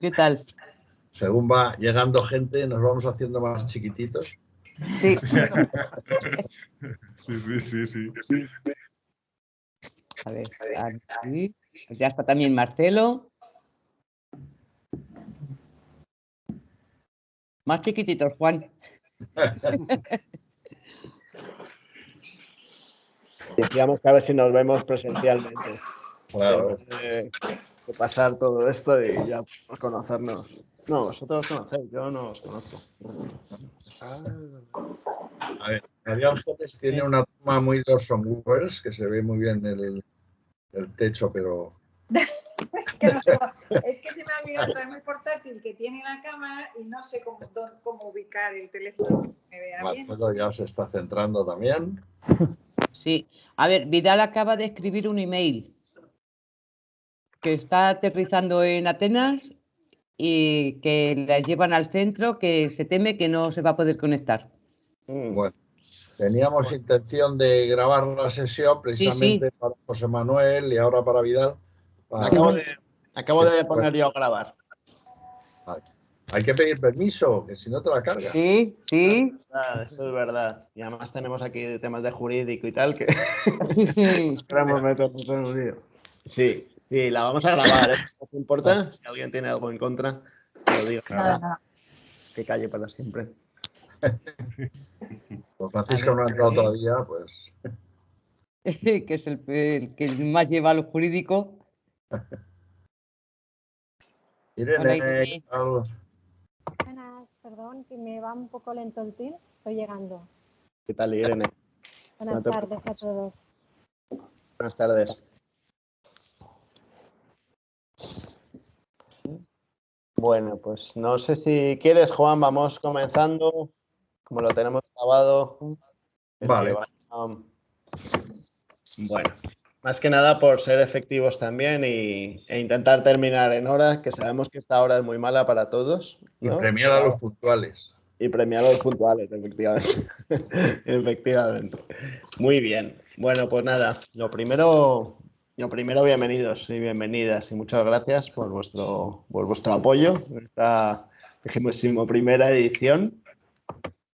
¿Qué tal? Según va llegando gente, nos vamos haciendo más chiquititos. Sí. Sí. A ver, aquí. Pues ya está también Marcelo. Más chiquititos, Juan. Decíamos que a ver si nos vemos presencialmente. Claro. Después de pasar todo esto y ya conocernos. No, vosotros os conocéis, yo no os conozco. A ver, María Ángeles tiene una toma muy de Orson Welles, que se ve muy bien el techo, pero... Es que se me ha olvidado traerme el portátil que tiene la cámara y no sé cómo ubicar el teléfono que me vea bien. Marcelo ya se está centrando también. Sí. A ver, Vidal acaba de escribir un email que está aterrizando en Atenas y que la llevan al centro, que se teme que no se va a poder conectar. Bueno, teníamos intención de grabar la sesión precisamente para José Manuel y ahora para Vidal. Acabo de poner yo a grabar. Hay que pedir permiso, que si no te la cargas. Sí. Eso es verdad. Y además tenemos aquí temas de jurídico y tal que queremos meternos en un lío. Sí, la vamos a grabar, ¿eh? ¿No os importa? Si alguien tiene algo en contra, que lo diga. Nada. Que calle para siempre. Pues Francisco no ha entrado todavía, pues... Que es el que más lleva lo jurídico. Irene, Buenas, perdón, que me va un poco lento el team. Estoy llegando. ¿Qué tal, Irene? Buenas tardes a todos. Buenas tardes. Bueno, pues no sé si quieres, Juan, vamos comenzando. Como lo tenemos grabado. Vale. Bueno, más que nada por ser efectivos también e intentar terminar en hora, que sabemos que esta hora es muy mala para todos, ¿no? Y premiar a los puntuales. Y premiar a los puntuales, efectivamente. Efectivamente. Muy bien. Bueno, pues nada, lo primero, bienvenidos y bienvenidas y muchas gracias por vuestro apoyo en esta 21ª edición.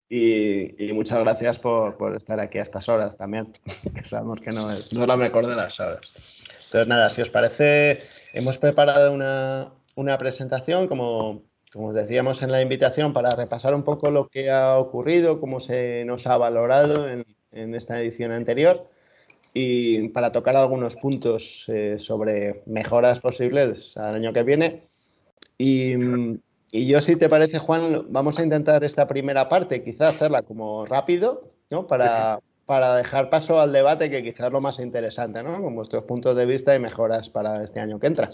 Y muchas gracias por estar aquí a estas horas también, que sabemos que no es la mejor de las horas. Entonces, nada, si os parece, hemos preparado una presentación, como os decíamos en la invitación, para repasar un poco lo que ha ocurrido, cómo se nos ha valorado en esta edición anterior y para tocar algunos puntos sobre mejoras posibles al año que viene. Y yo, si te parece, Juan, vamos a intentar esta primera parte, quizás hacerla como rápido, ¿no? Para dejar paso al debate, que quizás es lo más interesante, ¿no? Con vuestros puntos de vista y mejoras para este año que entra.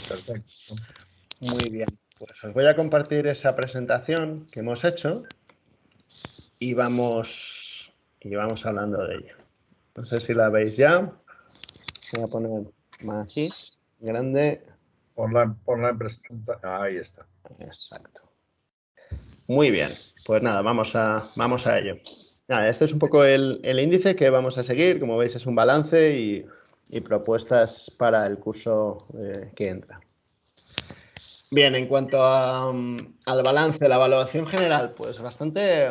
Perfecto. Muy bien. Pues os voy a compartir esa presentación que hemos hecho y vamos hablando de ella. No sé si la veis ya. Voy a poner más grande. Ponla en presentación. Ahí está. Exacto. Muy bien, pues nada, vamos a ello. Nada, este es un poco el índice que vamos a seguir. Como veis, es un balance y propuestas para el curso que entra. Bien, en cuanto al balance, la evaluación general, pues bastante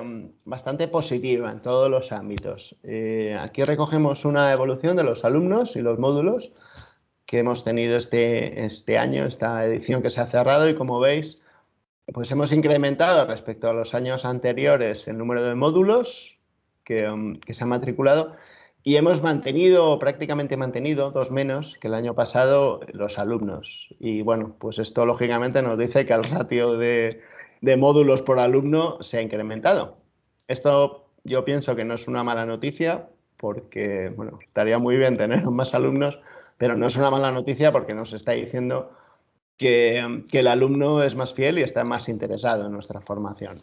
positiva en todos los ámbitos. Aquí recogemos una evolución de los alumnos y los módulos que hemos tenido este año, esta edición que se ha cerrado, y como veis, pues hemos incrementado respecto a los años anteriores el número de módulos que se han matriculado y hemos prácticamente mantenido, 2 menos que el año pasado, los alumnos. Y bueno, pues esto lógicamente nos dice que el ratio de módulos por alumno se ha incrementado. Esto yo pienso que no es una mala noticia porque, bueno, estaría muy bien tener más alumnos, pero no es una mala noticia porque nos está diciendo que el alumno es más fiel y está más interesado en nuestra formación.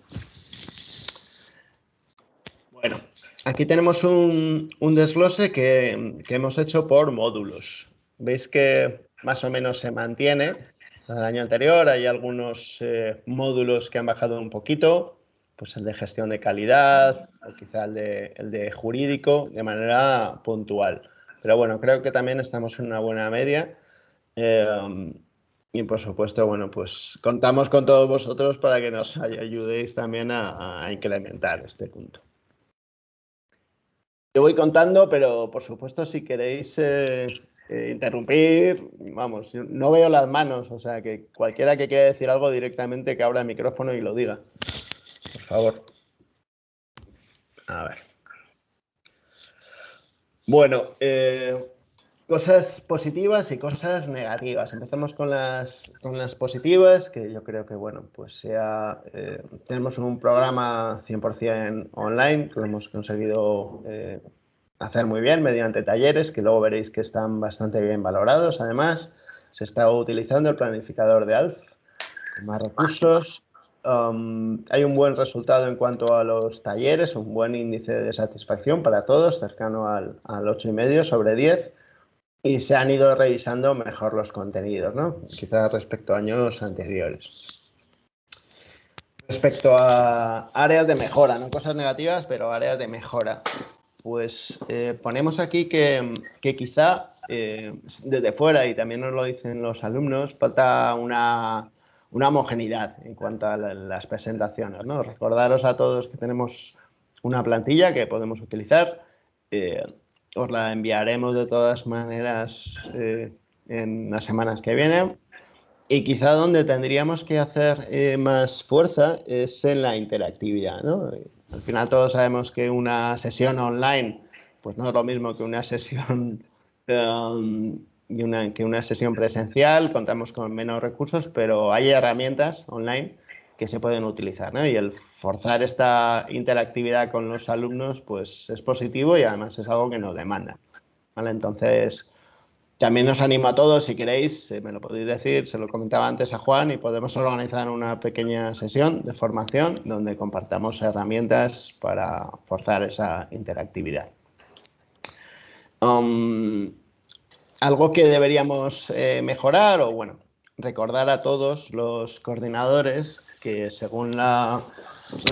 Bueno, aquí tenemos un desglose que hemos hecho por módulos. Veis que más o menos se mantiene del año anterior. Hay algunos módulos que han bajado un poquito, pues el de gestión de calidad o quizá el de jurídico de manera puntual. Pero bueno, creo que también estamos en una buena media. Y por supuesto, bueno, pues contamos con todos vosotros para que nos ayudéis también a incrementar este punto. Yo voy contando, pero por supuesto, si queréis interrumpir, vamos, yo no veo las manos, o sea que cualquiera que quiera decir algo directamente que abra el micrófono y lo diga. Por favor. A ver. Bueno, cosas positivas y cosas negativas. Empezamos con las positivas, que yo creo que, bueno, pues tenemos un programa 100% online que lo hemos conseguido hacer muy bien mediante talleres, que luego veréis que están bastante bien valorados. Además, se está utilizando el planificador de ALF con más recursos. Hay un buen resultado en cuanto a los talleres, un buen índice de satisfacción para todos, cercano al 8,5 sobre 10. Y se han ido revisando mejor los contenidos, ¿no? Quizás respecto a años anteriores. Respecto a áreas de mejora, no cosas negativas, pero áreas de mejora. Pues ponemos aquí que quizá desde fuera, y también nos lo dicen los alumnos, falta una homogeneidad en cuanto a las presentaciones, ¿no? Recordaros a todos que tenemos una plantilla que podemos utilizar. Os la enviaremos de todas maneras en las semanas que vienen. Y quizá donde tendríamos que hacer más fuerza es en la interactividad, ¿no? Al final todos sabemos que una sesión online pues no es lo mismo que una sesión que una sesión presencial. Contamos con menos recursos, pero hay herramientas online que se pueden utilizar, ¿no? Y el forzar esta interactividad con los alumnos pues es positivo y además es algo que nos demanda, ¿vale? Entonces, también os animo a todos, si queréis, me lo podéis decir, se lo comentaba antes a Juan, y podemos organizar una pequeña sesión de formación donde compartamos herramientas para forzar esa interactividad. Algo que deberíamos mejorar, o bueno, recordar a todos los coordinadores que según los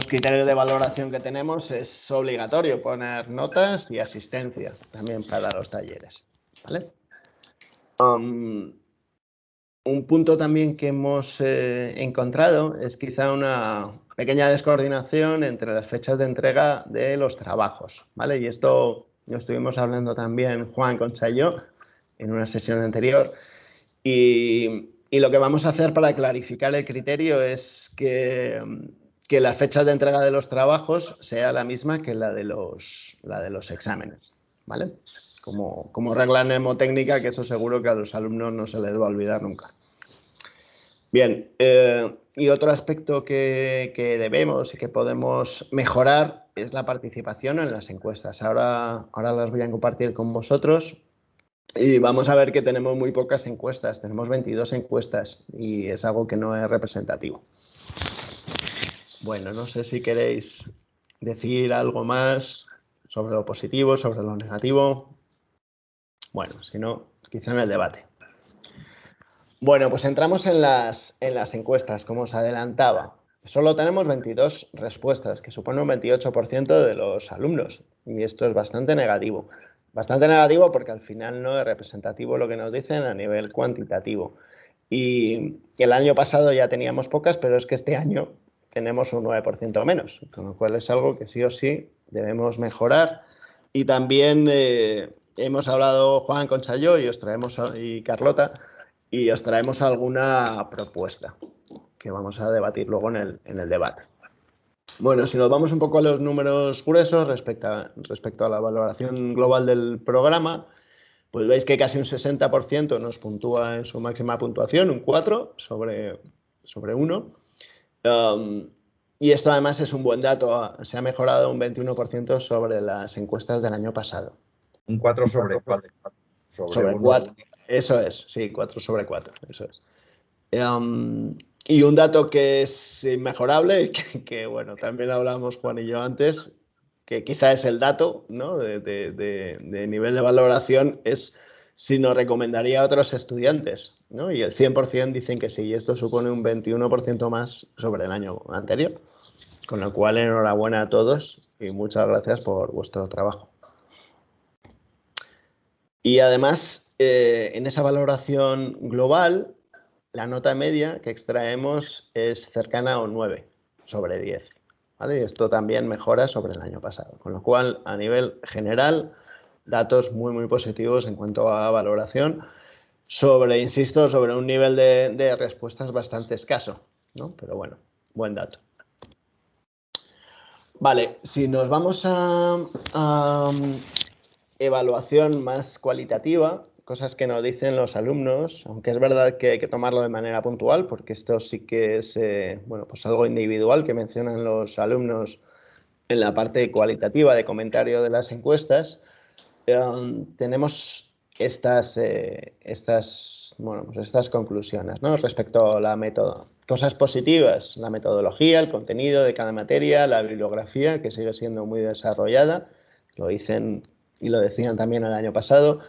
criterios de valoración que tenemos es obligatorio poner notas y asistencia también para los talleres, ¿vale? Un punto también que hemos encontrado es quizá una pequeña descoordinación entre las fechas de entrega de los trabajos, ¿vale? Y esto lo estuvimos hablando también Juan, Concha y yo en una sesión anterior. Y lo que vamos a hacer para clarificar el criterio es que la fecha de entrega de los trabajos sea la misma que la de los exámenes, ¿vale? Como regla mnemotécnica, que eso seguro que a los alumnos no se les va a olvidar nunca. Bien, y otro aspecto que debemos y que podemos mejorar es la participación en las encuestas. Ahora las voy a compartir con vosotros y vamos a ver que tenemos muy pocas encuestas. Tenemos 22 encuestas y es algo que no es representativo. Bueno, no sé si queréis decir algo más sobre lo positivo, sobre lo negativo. Bueno, si no, quizá en el debate. Bueno, pues entramos en las encuestas, como os adelantaba. Solo tenemos 22 respuestas, que supone un 28% de los alumnos. Y esto es bastante negativo. Bastante negativo porque al final no es representativo lo que nos dicen a nivel cuantitativo. Y el año pasado ya teníamos pocas, pero es que este año tenemos un 9% menos, con lo cual es algo que sí o sí debemos mejorar. Y también hemos hablado Juan, Concha y yo, y Carlota, y os traemos alguna propuesta que vamos a debatir luego en el debate. Bueno, si nos vamos un poco a los números gruesos respecto a la valoración global del programa, pues veis que casi un 60% nos puntúa en su máxima puntuación, un 4 sobre 1. Y esto además es un buen dato, se ha mejorado un 21% sobre las encuestas del año pasado. Un 4 sobre 4. Sobre 4, eso es, sí, 4 sobre 4, eso es. Y un dato que es inmejorable, que bueno, también hablamos Juan y yo antes, que quizá es el dato, ¿no? de nivel de valoración, es si nos recomendaría a otros estudiantes, ¿no? Y el 100% dicen que sí, y esto supone un 21% más sobre el año anterior. Con lo cual, enhorabuena a todos y muchas gracias por vuestro trabajo. Y además, en esa valoración global, la nota media que extraemos es cercana a un 9 sobre 10. ¿Vale? Y esto también mejora sobre el año pasado. Con lo cual, a nivel general, datos muy, muy positivos en cuanto a valoración insisto, sobre un nivel de respuestas bastante escaso, ¿no? Pero bueno, buen dato. Vale, si nos vamos a evaluación más cualitativa, cosas que nos dicen los alumnos, aunque es verdad que hay que tomarlo de manera puntual, porque esto sí que es bueno, pues algo individual que mencionan los alumnos en la parte cualitativa de comentario de las encuestas. Tenemos estas conclusiones, ¿no? Respecto a la método. Cosas positivas, la metodología, el contenido de cada materia, la bibliografía, que sigue siendo muy desarrollada, lo dicen y lo decían también el año pasado.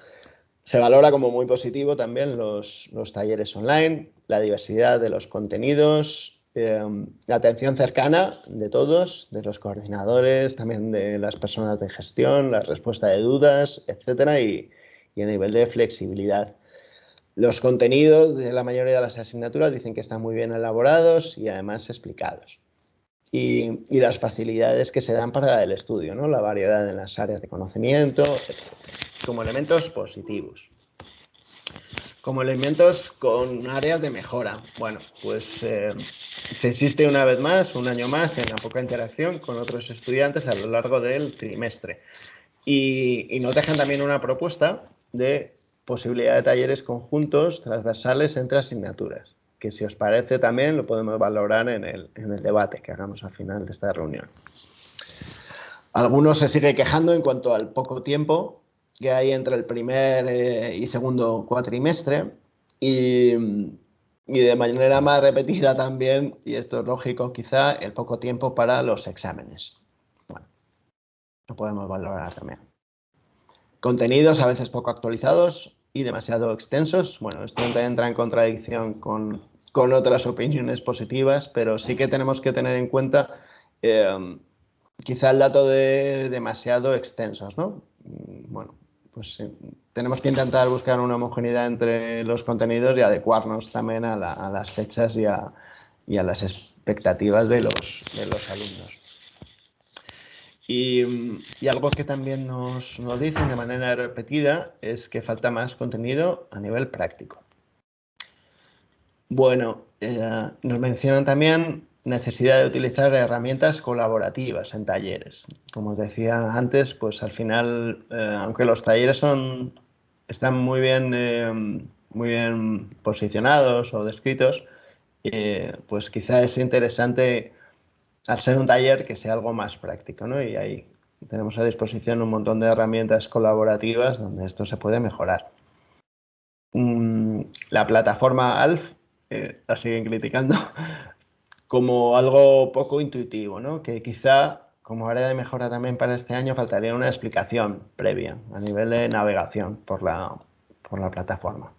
Se valora como muy positivo también los talleres online, la diversidad de los contenidos, la atención cercana de todos, de los coordinadores, también de las personas de gestión, la respuesta de dudas, etcétera, y a nivel de flexibilidad. Los contenidos de la mayoría de las asignaturas dicen que están muy bien elaborados y además explicados. Y las facilidades que se dan para el estudio, ¿no? La variedad en las áreas de conocimiento, como elementos positivos. Como elementos con áreas de mejora. Bueno, pues se insiste una vez más, un año más, en la poca interacción con otros estudiantes a lo largo del trimestre. Y nos dejan también una propuesta de posibilidad de talleres conjuntos transversales entre asignaturas, que si os parece también lo podemos valorar en el debate que hagamos al final de esta reunión. Algunos se siguen quejando en cuanto al poco tiempo que hay entre el primer y segundo cuatrimestre y de manera más repetida también, y esto es lógico quizá, el poco tiempo para los exámenes. Bueno, lo podemos valorar también. Contenidos a veces poco actualizados y demasiado extensos. Bueno, esto entra en contradicción con otras opiniones positivas, pero sí que tenemos que tener en cuenta quizá el dato de demasiado extensos, ¿no? Bueno, pues tenemos que intentar buscar una homogeneidad entre los contenidos y adecuarnos también a las fechas y a las expectativas de los alumnos. Y algo que también nos dicen de manera repetida es que falta más contenido a nivel práctico. Bueno, nos mencionan también necesidad de utilizar herramientas colaborativas en talleres. Como os decía antes, pues al final, aunque los talleres están muy bien posicionados o descritos, pues quizá es interesante, al ser un taller, que sea algo más práctico, ¿no? Y ahí tenemos a disposición un montón de herramientas colaborativas donde esto se puede mejorar. La plataforma ALF la siguen criticando como algo poco intuitivo, ¿no? Que quizá como área de mejora también para este año faltaría una explicación previa a nivel de navegación por la plataforma.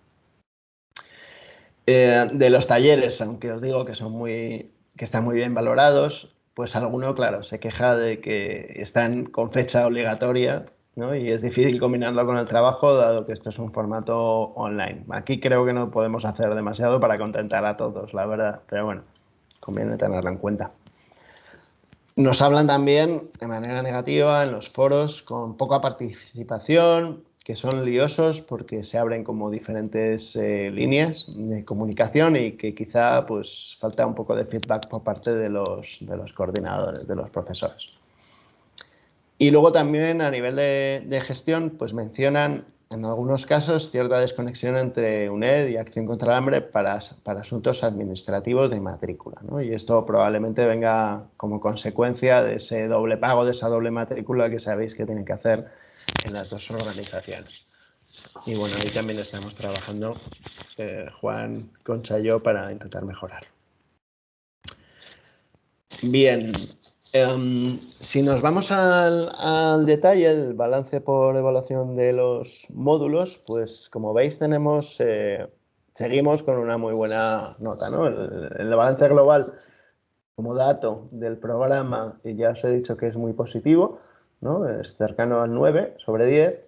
De los talleres, aunque os digo que están muy bien valorados, pues alguno, claro, se queja de que están con fecha obligatoria, ¿no? Y es difícil combinarlo con el trabajo, dado que esto es un formato online. Aquí creo que no podemos hacer demasiado para contentar a todos, la verdad, pero bueno, conviene tenerlo en cuenta. Nos hablan también de manera negativa en los foros con poca participación, que son liosos porque se abren como diferentes líneas de comunicación y que quizá pues falta un poco de feedback por parte de los coordinadores, de los profesores. Y luego también a nivel de gestión pues mencionan en algunos casos cierta desconexión entre UNED y Acción contra el Hambre para asuntos administrativos de matrícula, ¿no? Y esto probablemente venga como consecuencia de ese doble pago, de esa doble matrícula que sabéis que tienen que hacer en las dos organizaciones. Y bueno, ahí también estamos trabajando Juan, Concha y yo para intentar mejorar. Bien, si nos vamos al detalle, el balance por evaluación de los módulos, pues como veis seguimos con una muy buena nota, ¿no? El balance global como dato del programa, ya os he dicho que es muy positivo, ¿no? Es cercano al 9 sobre 10.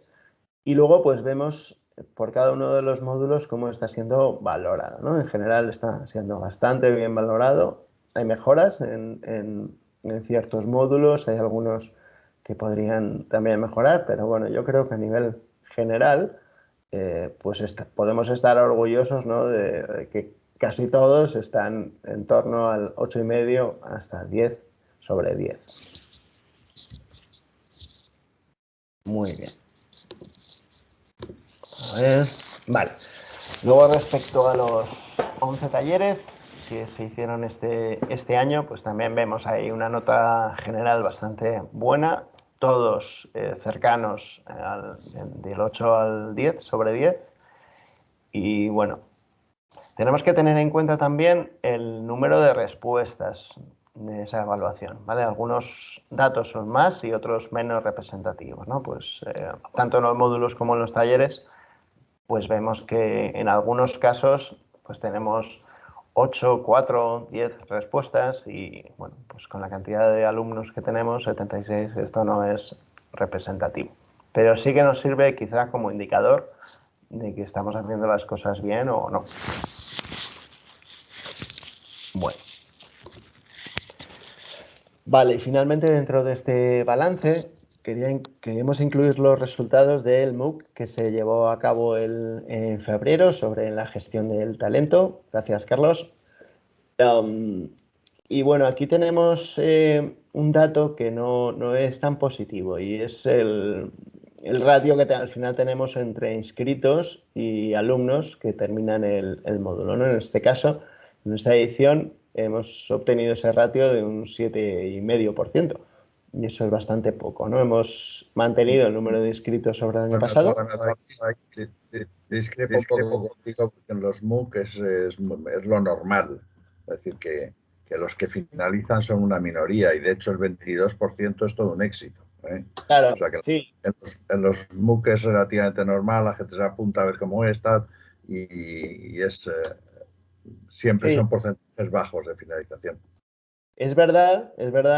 Y luego pues vemos por cada uno de los módulos cómo está siendo valorado, ¿no? En general está siendo bastante bien valorado. Hay mejoras en ciertos módulos, hay algunos que podrían también mejorar, pero bueno, yo creo que a nivel general pues podemos estar orgullosos, ¿no? de que casi todos están en torno al 8,5 hasta 10 sobre 10. Muy bien. A ver, vale. Luego respecto a los 11 talleres que se hicieron este año, pues también vemos ahí una nota general bastante buena, todos cercanos del 8 al 10 sobre 10. Y bueno, tenemos que tener en cuenta también el número de respuestas de esa evaluación, ¿vale? Algunos datos son más y otros menos representativos, ¿no? Pues tanto en los módulos como en los talleres, pues vemos que en algunos casos pues tenemos 8, 4, 10 respuestas y bueno, pues con la cantidad de alumnos que tenemos, 76, esto no es representativo. Pero sí que nos sirve quizá como indicador de que estamos haciendo las cosas bien o no. Bueno. Vale, y finalmente dentro de este balance queríamos incluir los resultados del MOOC que se llevó a cabo en febrero sobre la gestión del talento. Gracias, Carlos. Y bueno, aquí tenemos un dato que no es tan positivo y es el ratio que al final tenemos entre inscritos y alumnos que terminan el módulo, ¿no? En este caso, en esta edición hemos obtenido ese ratio de un 7,5% y eso es bastante poco, ¿no? Hemos mantenido el número de inscritos sobre el año pasado. Discrepo un poco contigo porque en los MOOC es lo normal, es decir, que los que finalizan son una minoría y de hecho el 22% es todo un éxito. Claro, o sea que sí. En los MOOC es relativamente normal, la gente se apunta a ver cómo está y siempre Sí. son porcentajes bajos de finalización. Es verdad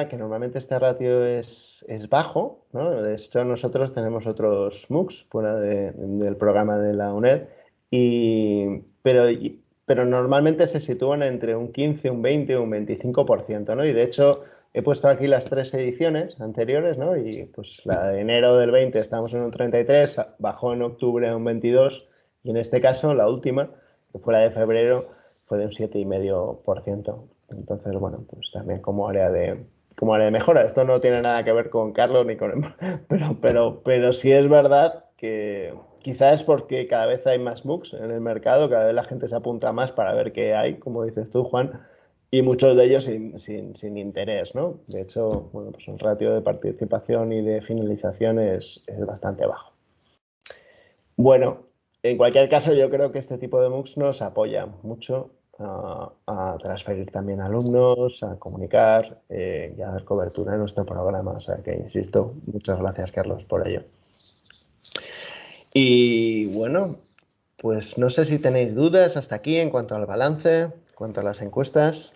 que normalmente este ratio es bajo, ¿no? De hecho, nosotros tenemos otros MOOCs fuera del programa de la UNED, pero normalmente se sitúan entre un 15, un 20, un 25%, ¿no? Y de hecho, he puesto aquí las 3 ediciones anteriores, ¿no? Y pues la de enero del 20 estamos en un 33, bajó en octubre a un 22, y en este caso, la última, que fue la de febrero, fue de un 7,5%. Entonces, bueno, pues también como área de mejora. Esto no tiene nada que ver con Carlos ni con pero sí es verdad que quizás es porque cada vez hay más MOOCs en el mercado, cada vez la gente se apunta más para ver qué hay, como dices tú, Juan, y muchos de ellos sin interés, ¿no? De hecho, bueno, pues el ratio de participación y de finalización es bastante bajo. Bueno, en cualquier caso, yo creo que este tipo de MOOCs nos apoya mucho a transferir también alumnos, a comunicar y a dar cobertura en nuestro programa. O sea que, insisto, muchas gracias, Carlos, por ello. Y bueno, pues no sé si tenéis dudas hasta aquí en cuanto al balance, en cuanto a las encuestas.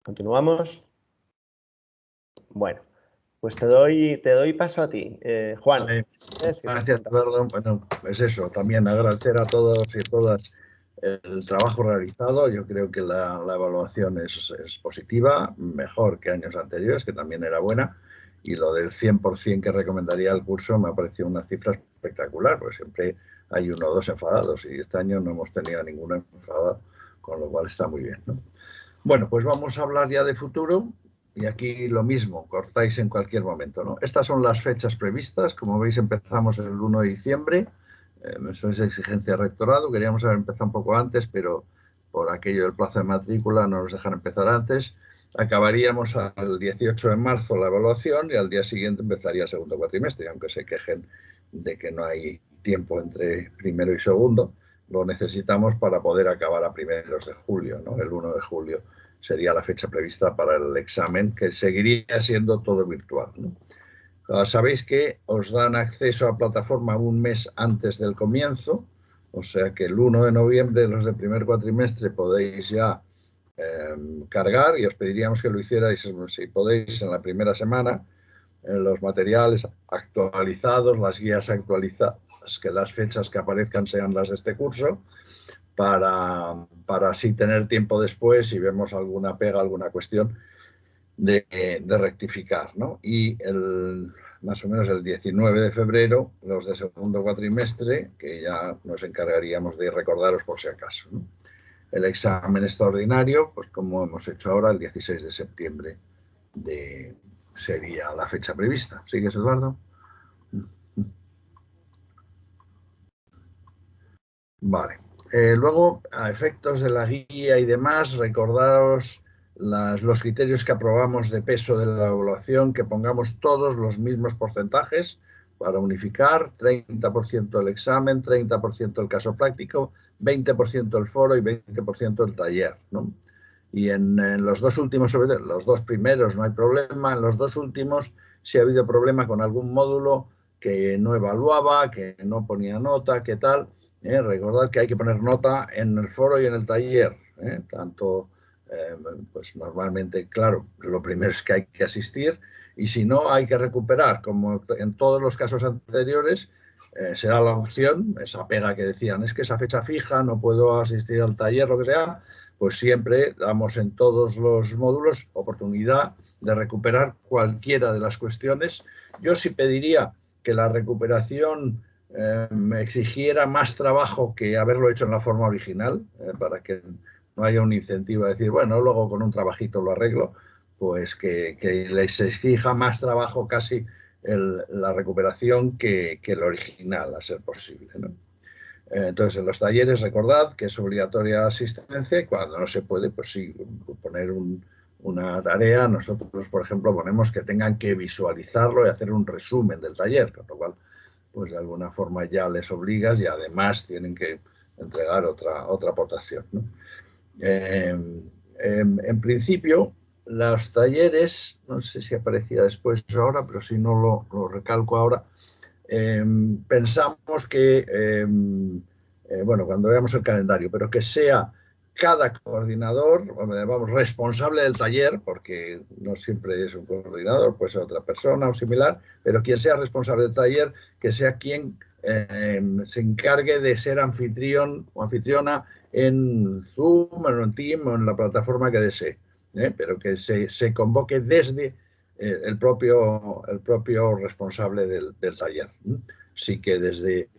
¿Continuamos? Bueno, pues te doy paso a ti, Juan. Vale. Gracias, Eduardo. Bueno, es eso, también agradecer a todos y todas el trabajo realizado. Yo creo que la evaluación es positiva, mejor que años anteriores, que también era buena, y lo del 100% que recomendaría el curso me ha parecido una cifra espectacular, porque siempre hay 1 o 2 enfadados y este año no hemos tenido ninguno enfadado, con lo cual está muy bien, ¿no? Bueno, pues vamos a hablar ya de futuro. Y aquí lo mismo, cortáis en cualquier momento, ¿no? Estas son las fechas previstas. Como veis, empezamos el 1 de diciembre. Eso es exigencia de rectorado. Queríamos haber empezado un poco antes, pero por aquello del plazo de matrícula no nos dejan empezar antes. Acabaríamos al 18 de marzo la evaluación y al día siguiente empezaría el segundo cuatrimestre, aunque se quejen de que no hay tiempo entre primero y segundo. Lo necesitamos para poder acabar a primeros de julio, ¿no? El 1 de julio sería la fecha prevista para el examen, que seguiría siendo todo virtual, ¿no? Sabéis que os dan acceso a plataforma un mes antes del comienzo, o sea que el 1 de noviembre los de primer cuatrimestre podéis ya cargar y os pediríamos que lo hicierais, si podéis, en la primera semana, los materiales actualizados, las guías actualizadas que las fechas que aparezcan sean las de este curso, para así tener tiempo después, si vemos alguna pega, alguna cuestión, de rectificar, ¿no? Y más o menos el 19 de febrero, los de segundo cuatrimestre, que ya nos encargaríamos de recordaros por si acaso, ¿no? El examen extraordinario, pues como hemos hecho ahora, el 16 de septiembre sería la fecha prevista. ¿Sigues, Eduardo? Vale. Luego, a efectos de la guía y demás, recordaros los criterios que aprobamos de peso de la evaluación, que pongamos todos los mismos porcentajes para unificar: 30% el examen, 30% el caso práctico, 20% el foro y 20% el taller, ¿no? Y en los dos últimos, los dos primeros no hay problema, en los dos últimos sí ha habido problema con algún módulo que no evaluaba, que no ponía nota, que tal. Recordad que hay que poner nota en el foro y en el taller, tanto, pues normalmente, claro, lo primero es que hay que asistir, y si no, hay que recuperar, como en todos los casos anteriores. Se da la opción, esa pega que decían, es que esa fecha fija, no puedo asistir al taller, lo que sea, pues siempre damos en todos los módulos oportunidad de recuperar cualquiera de las cuestiones. Yo sí pediría que la recuperación me exigiera más trabajo que haberlo hecho en la forma original, para que no haya un incentivo a decir, bueno, luego con un trabajito lo arreglo, pues que les exija más trabajo casi la recuperación que el original, a ser posible, ¿no? Entonces, en los talleres, recordad que es obligatoria asistencia, y cuando no se puede, pues sí, poner una tarea. Nosotros, por ejemplo, ponemos que tengan que visualizarlo y hacer un resumen del taller, con lo cual, pues de alguna forma ya les obligas, y además tienen que entregar otra aportación, ¿no? En principio, los talleres, no sé si aparecía después ahora, pero si no lo recalco ahora, pensamos que, bueno, cuando veamos el calendario, pero que sea cada coordinador, vamos, responsable del taller, porque no siempre es un coordinador, puede ser otra persona o similar, pero quien sea responsable del taller, que sea quien se encargue de ser anfitrión o anfitriona en Zoom, en Team o en la plataforma que desee, pero que se convoque desde el propio responsable del taller. Sí que desde,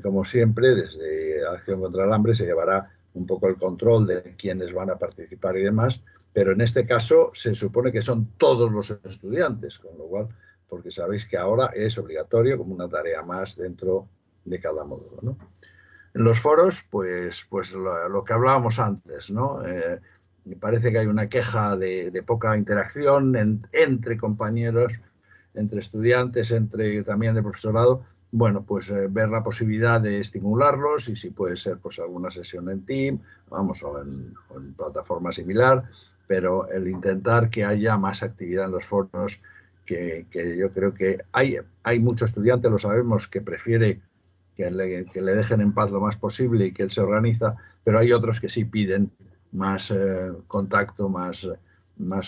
como siempre, desde Acción contra el Hambre se llevará un poco el control de quiénes van a participar y demás, pero en este caso se supone que son todos los estudiantes, con lo cual, porque sabéis que ahora es obligatorio como una tarea más dentro de cada módulo, ¿no? En los foros, pues lo que hablábamos antes, ¿no? Me parece que hay una queja de poca interacción entre compañeros, entre estudiantes, también de profesorado. Bueno, pues ver la posibilidad de estimularlos, y si puede ser, pues alguna sesión en Team, vamos, o en plataforma similar, pero el intentar que haya más actividad en los foros, que yo creo que hay mucho estudiante, lo sabemos, que prefiere que le dejen en paz lo más posible y que él se organiza, pero hay otros que sí piden más contacto, más no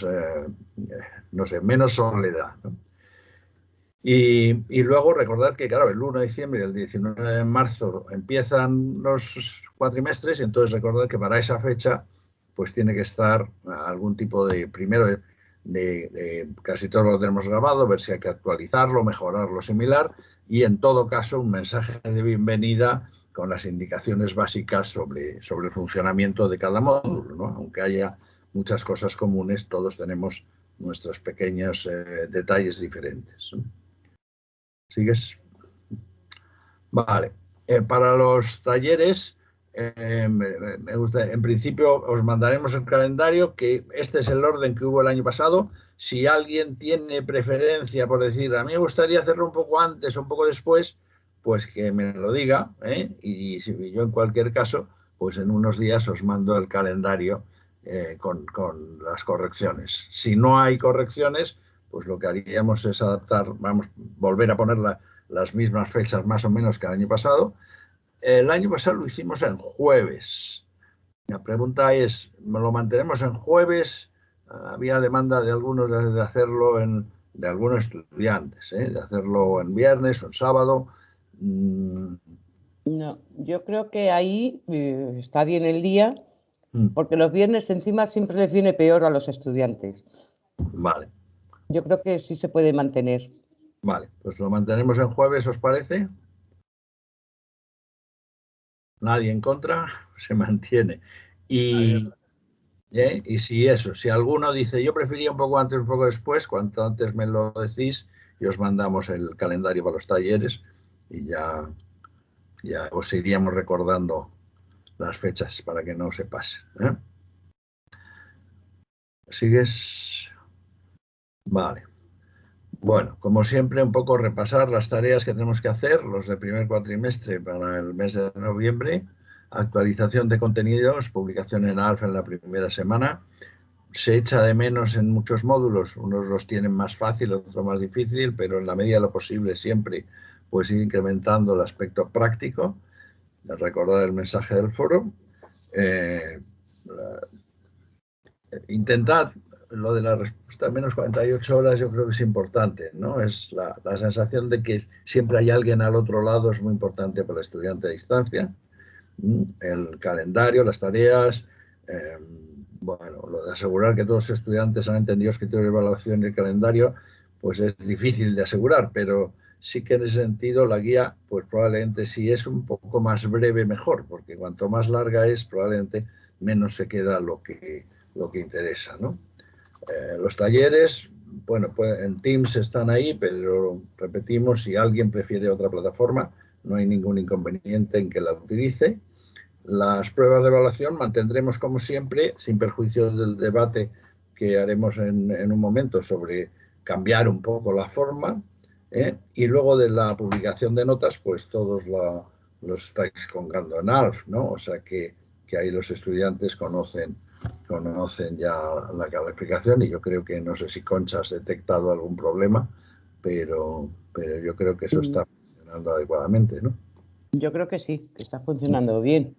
sé, menos soledad, ¿no? Y luego recordad que, claro, el 1 de diciembre y el 19 de marzo empiezan los cuatrimestres, y entonces recordad que para esa fecha pues tiene que estar algún tipo de, primero, casi todo lo tenemos grabado, ver si hay que actualizarlo, mejorarlo, similar, y en todo caso un mensaje de bienvenida con las indicaciones básicas sobre el funcionamiento de cada módulo, ¿no? Aunque haya muchas cosas comunes, todos tenemos nuestros pequeños detalles diferentes, ¿no? ¿Sigues? Vale. Para los talleres, me gusta, en principio os mandaremos el calendario, que este es el orden que hubo el año pasado. Si alguien tiene preferencia por decir, a mí me gustaría hacerlo un poco antes o un poco después, pues que me lo diga, y si yo en cualquier caso, pues en unos días os mando el calendario con las correcciones. Si no hay correcciones, pues lo que haríamos es volver a poner las mismas fechas más o menos que el año pasado. El año pasado lo hicimos en jueves. La pregunta es, ¿lo mantenemos en jueves? Había demanda de algunos de hacerlo de algunos estudiantes, de hacerlo en viernes o en sábado. No, yo creo que ahí está bien el día, porque los viernes encima siempre les viene peor a los estudiantes. Vale. Yo creo que sí se puede mantener. Vale, pues lo mantenemos en jueves, ¿os parece? Nadie en contra, se mantiene. Y si eso, si alguno dice, yo prefería un poco antes, un poco después, cuanto antes me lo decís y os mandamos el calendario para los talleres y ya os iríamos recordando las fechas para que no se pase. ¿Sigues? Vale. Bueno, como siempre, un poco repasar las tareas que tenemos que hacer, los del primer cuatrimestre para el mes de noviembre, actualización de contenidos, publicación en ALF en la primera semana. Se echa de menos en muchos módulos, unos los tienen más fácil, otros más difícil, pero en la medida de lo posible siempre pues ir incrementando el aspecto práctico. Recordar el mensaje del foro. Intentad lo de la respuesta en menos 48 horas, yo creo que es importante, ¿no? Es la sensación de que siempre hay alguien al otro lado, es muy importante para el estudiante a distancia. El calendario, las tareas, bueno, lo de asegurar que todos los estudiantes han entendido los criterios de evaluación y el calendario, pues es difícil de asegurar, pero sí que en ese sentido la guía, pues probablemente si es un poco más breve, mejor, porque cuanto más larga es, probablemente menos se queda lo que interesa, ¿no? Los talleres, bueno, pues en Teams están ahí, pero repetimos, si alguien prefiere otra plataforma, no hay ningún inconveniente en que la utilice. Las pruebas de evaluación mantendremos como siempre, sin perjuicio del debate que haremos en un momento sobre cambiar un poco la forma, y luego de la publicación de notas, pues todos lo estáis colgando en ALF, ¿no? O sea que ahí los estudiantes conocen ya la calificación y yo creo que, no sé si Concha has detectado algún problema, pero yo creo que eso está funcionando adecuadamente, ¿no? Yo creo que sí, que está funcionando bien.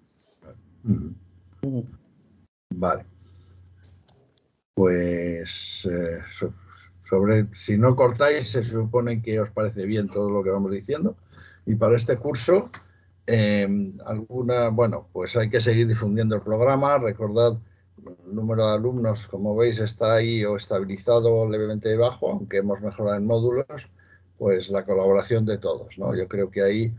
Vale. Pues si no cortáis, se supone que os parece bien todo lo que vamos diciendo. Y para este curso, bueno, pues hay que seguir difundiendo el programa. Recordad, el número de alumnos, como veis, está ahí o estabilizado levemente bajo, aunque hemos mejorado en módulos, pues la colaboración de todos, ¿no? Yo creo que ahí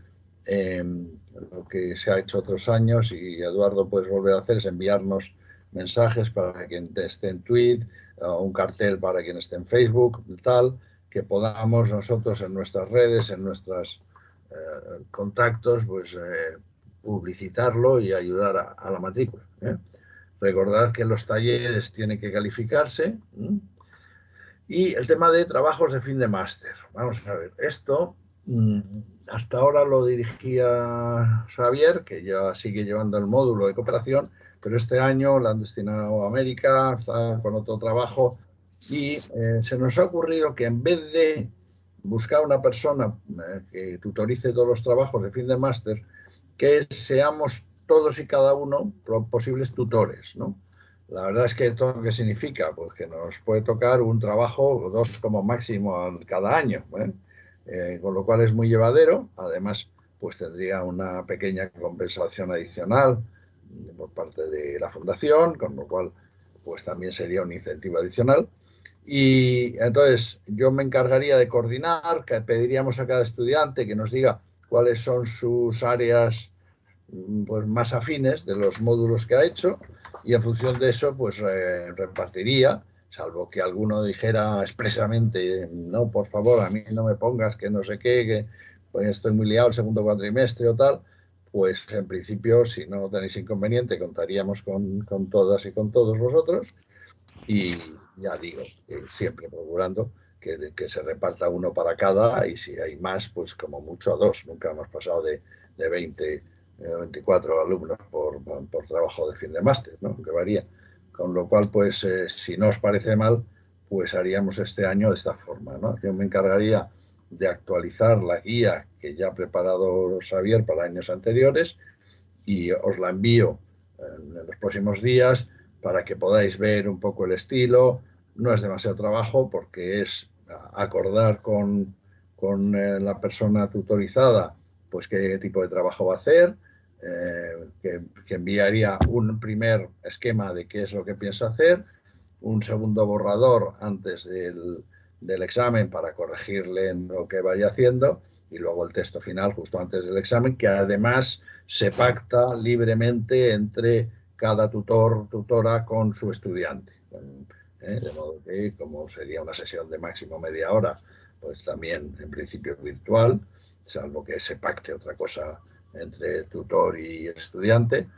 lo que se ha hecho otros años, y Eduardo puedes volver a hacer, es enviarnos mensajes para quien esté en Twitter, un cartel para quien esté en Facebook, tal, que podamos nosotros en nuestras redes, en nuestros contactos, pues publicitarlo y ayudar a la matrícula. Recordad que los talleres tienen que calificarse. Y el tema de trabajos de fin de máster. Vamos a ver, esto hasta ahora lo dirigía Xavier, que ya sigue llevando el módulo de cooperación, pero este año lo han destinado a América, está con otro trabajo, y se nos ha ocurrido que en vez de buscar una persona que tutorice todos los trabajos de fin de máster, que seamos todos y cada uno posibles tutores, ¿no? La verdad es que esto, ¿qué significa? Pues que nos puede tocar un trabajo, 2 como máximo cada año, con lo cual es muy llevadero. Además, pues tendría una pequeña compensación adicional por parte de la fundación, con lo cual pues también sería un incentivo adicional. Y entonces yo me encargaría de coordinar, que pediríamos a cada estudiante que nos diga cuáles son sus áreas pues más afines de los módulos que ha hecho, y en función de eso pues repartiría, salvo que alguno dijera expresamente, no, por favor, a mí no me pongas que no sé qué, que pues estoy muy liado el segundo cuatrimestre o tal, pues en principio, si no tenéis inconveniente, contaríamos con todas y con todos vosotros, y ya digo, siempre procurando que se reparta uno para cada, y si hay más, pues como mucho a 2, nunca hemos pasado de 20 24 alumnos por trabajo de fin de máster, ¿no? Que varía. Con lo cual, pues, si no os parece mal, pues haríamos este año de esta forma, ¿no? Yo me encargaría de actualizar la guía que ya ha preparado Xavier para años anteriores y os la envío en los próximos días para que podáis ver un poco el estilo. No es demasiado trabajo porque es acordar con la persona tutorizada pues qué tipo de trabajo va a hacer, que enviaría un primer esquema de qué es lo que piensa hacer, un segundo borrador antes del examen para corregirle en lo que vaya haciendo y luego el texto final justo antes del examen, que además se pacta libremente entre cada tutor, tutora con su estudiante. De modo que, como sería una sesión de máximo media hora, pues también en principio virtual, salvo que se pacte otra cosa entre tutor y estudiante,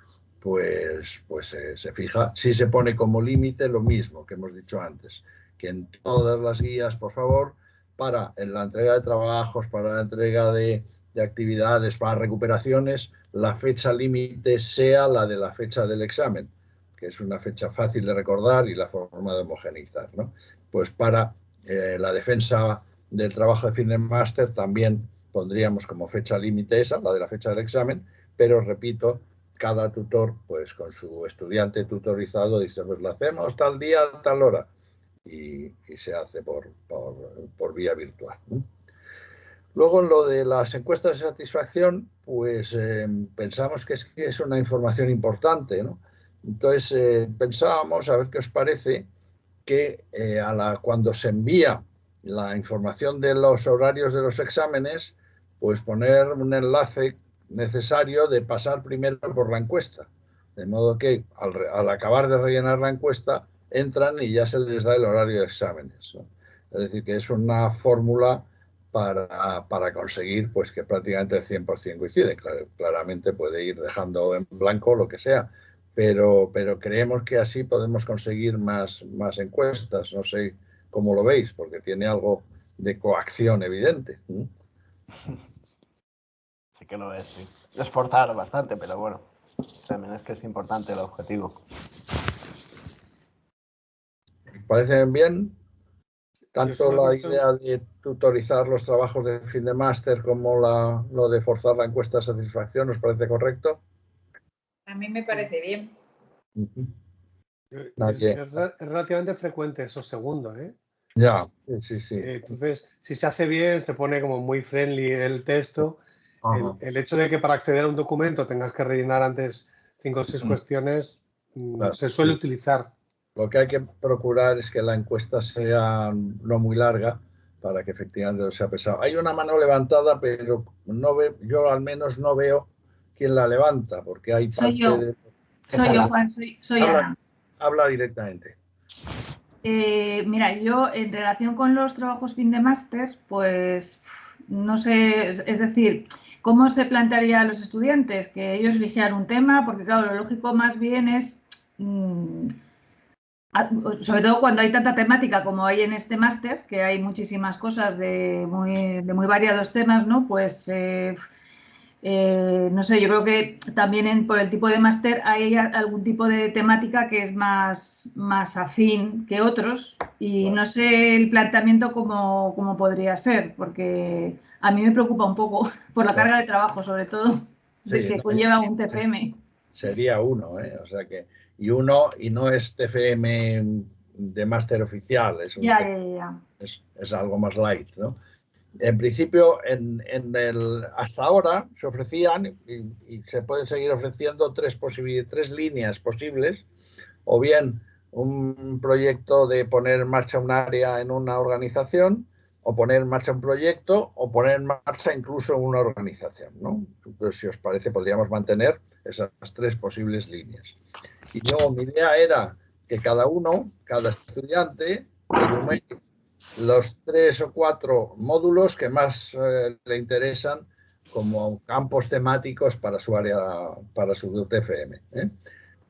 pues se fija. Si se pone como límite lo mismo que hemos dicho antes, que en todas las guías, por favor, para en la entrega de trabajos, para la entrega de actividades, para recuperaciones, la fecha límite sea la de la fecha del examen, que es una fecha fácil de recordar y la forma de homogeneizar, ¿no? Pues para la defensa del trabajo de fin de máster también pondríamos como fecha límite esa, la de la fecha del examen, pero repito, cada tutor, pues con su estudiante tutorizado, dice, pues lo hacemos tal día, tal hora, y se hace por vía virtual, ¿no? Luego, en lo de las encuestas de satisfacción, pues pensamos que es una información importante, ¿no? Entonces, pensábamos, a ver qué os parece, que cuando se envía la información de los horarios de los exámenes, pues poner un enlace necesario de pasar primero por la encuesta. De modo que al acabar de rellenar la encuesta, entran y ya se les da el horario de exámenes, ¿no? Es decir, que es una fórmula para conseguir pues que prácticamente el 100% coincide. Claramente puede ir dejando en blanco lo que sea, pero creemos que así podemos conseguir más encuestas. No sé cómo lo veis, porque tiene algo de coacción evidente. Sí que lo es, sí. Esforzar bastante, pero bueno, también es que es importante el objetivo. ¿Os parece bien? Tanto la visto... idea de tutorizar los trabajos de fin de máster como lo de forzar la encuesta de satisfacción, ¿os parece correcto? A mí me parece bien. Es relativamente frecuente eso segundo, ¿eh? Ya, sí. Entonces, si se hace bien, se pone como muy friendly el texto. El hecho de que para acceder a un documento tengas que rellenar antes 5 o 6 cuestiones, Claro, se suele utilizar. Lo que hay que procurar es que la encuesta sea no muy larga para que efectivamente no sea pesado. Hay una mano levantada, pero yo al menos no veo quién la levanta, porque hay parte soy yo. de... Soy yo, Juan, soy Ana. Habla directamente. Mira, yo en relación con los trabajos fin de máster, pues no sé, es decir, ¿cómo se plantearía a los estudiantes? Que ellos eligieran un tema, porque claro, lo lógico más bien es, sobre todo cuando hay tanta temática como hay en este máster, que hay muchísimas cosas de muy variados temas, ¿no? Pues no sé, yo creo que también por el tipo de máster hay algún tipo de temática que es más afín que otros y no sé el planteamiento cómo podría ser, porque a mí me preocupa un poco por la carga de trabajo, sobre todo, que conlleva un TFM. Sería uno, ¿eh? O sea que, y no es TFM de máster oficial, es algo más light, ¿no? En principio, hasta ahora se ofrecían y se pueden seguir ofreciendo tres líneas posibles, o bien un proyecto de poner en marcha un área en una organización, o poner en marcha un proyecto, o poner en marcha incluso una organización, ¿no? Entonces, si os parece, podríamos mantener esas tres posibles líneas. Y luego mi idea era que cada estudiante enumere los 3 o 4 módulos que más le interesan como campos temáticos para su área, para su TFM, ¿eh?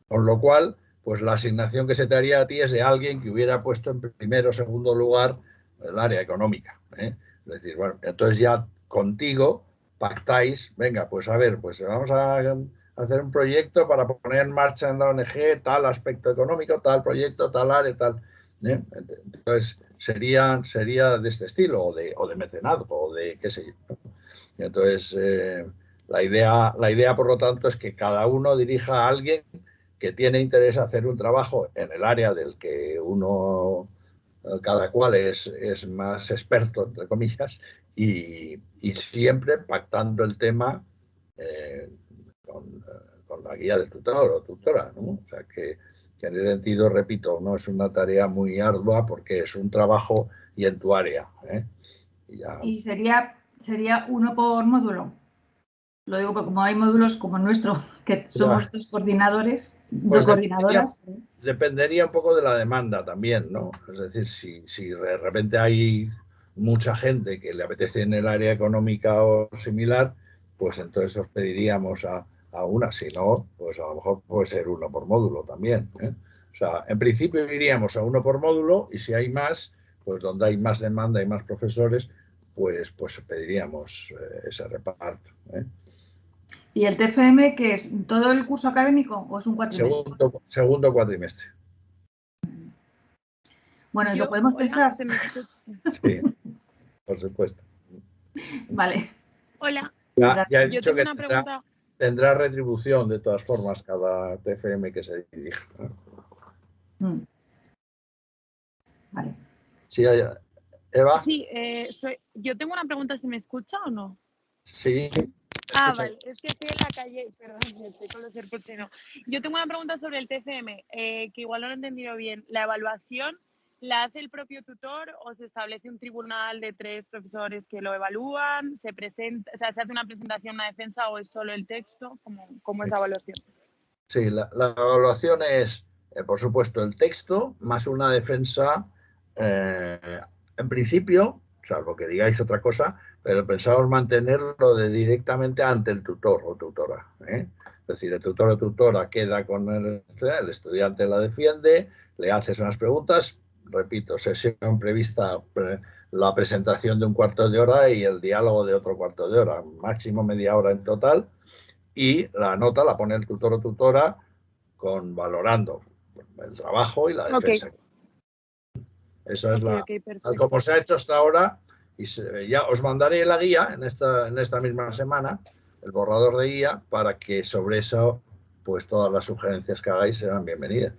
Con lo cual, pues la asignación que se te haría a ti es de alguien que hubiera puesto en primero o segundo lugar el área económica, ¿eh? Es decir, bueno, entonces ya contigo pactáis, venga, pues a ver, pues vamos a hacer un proyecto para poner en marcha en la ONG tal aspecto económico, tal proyecto, tal área, tal, ¿eh? Entonces sería de este estilo, o de mecenazgo, o de qué sé yo. Entonces, la idea, por lo tanto, es que cada uno dirija a alguien que tiene interés en hacer un trabajo en el área del que uno cada cual es más experto, entre comillas, y siempre pactando el tema con la guía del tutor o tutora, ¿no? O sea que en ese sentido, repito, no es una tarea muy ardua porque es un trabajo y en tu área. Y sería uno por módulo. Lo digo porque como hay módulos como el nuestro, que somos dos coordinadores, pues dos coordinadoras. Dependería un poco de la demanda también, ¿no? Es decir, si de repente hay mucha gente que le apetece en el área económica o similar, pues entonces os pediríamos a una. Si no, pues a lo mejor puede ser uno por módulo también, ¿eh? O sea, en principio iríamos a uno por módulo y si hay más, pues donde hay más demanda y más profesores, pues pediríamos ese reparto, ¿eh? ¿Y el TFM qué es? ¿Todo el curso académico o es un cuatrimestre? Segundo cuatrimestre. Bueno, ¿y lo podemos pensar? Sí, por supuesto. Vale. Hola. Ya he Yo dicho tengo que una pregunta. tendrá retribución de todas formas cada TFM que se dirija. Vale. Sí, Eva. Sí, yo tengo una pregunta, ¿se me escucha o no? Sí. Vale, es que estoy en la calle, perdón, estoy con los AirPods y no. Yo tengo una pregunta sobre el TFM, que igual no lo he entendido bien. ¿La evaluación la hace el propio tutor o se establece un tribunal de 3 profesores que lo evalúan? ¿Se presenta, o sea, se hace una presentación, una defensa o es solo el texto? ¿Cómo es la evaluación? Sí, la evaluación es, por supuesto, el texto más una defensa, en principio, salvo que digáis otra cosa, pero pensamos mantenerlo directamente ante el tutor o tutora, ¿eh? Es decir, el tutor o tutora queda con el estudiante la defiende, le haces unas preguntas, repito, sesión prevista, la presentación de un cuarto de hora y el diálogo de otro cuarto de hora, máximo media hora en total, y la nota la pone el tutor o tutora valorando el trabajo y la defensa. Eso es como se ha hecho hasta ahora, y ya os mandaré la guía en esta misma semana, el borrador de guía, para que sobre eso, pues todas las sugerencias que hagáis serán bienvenidas.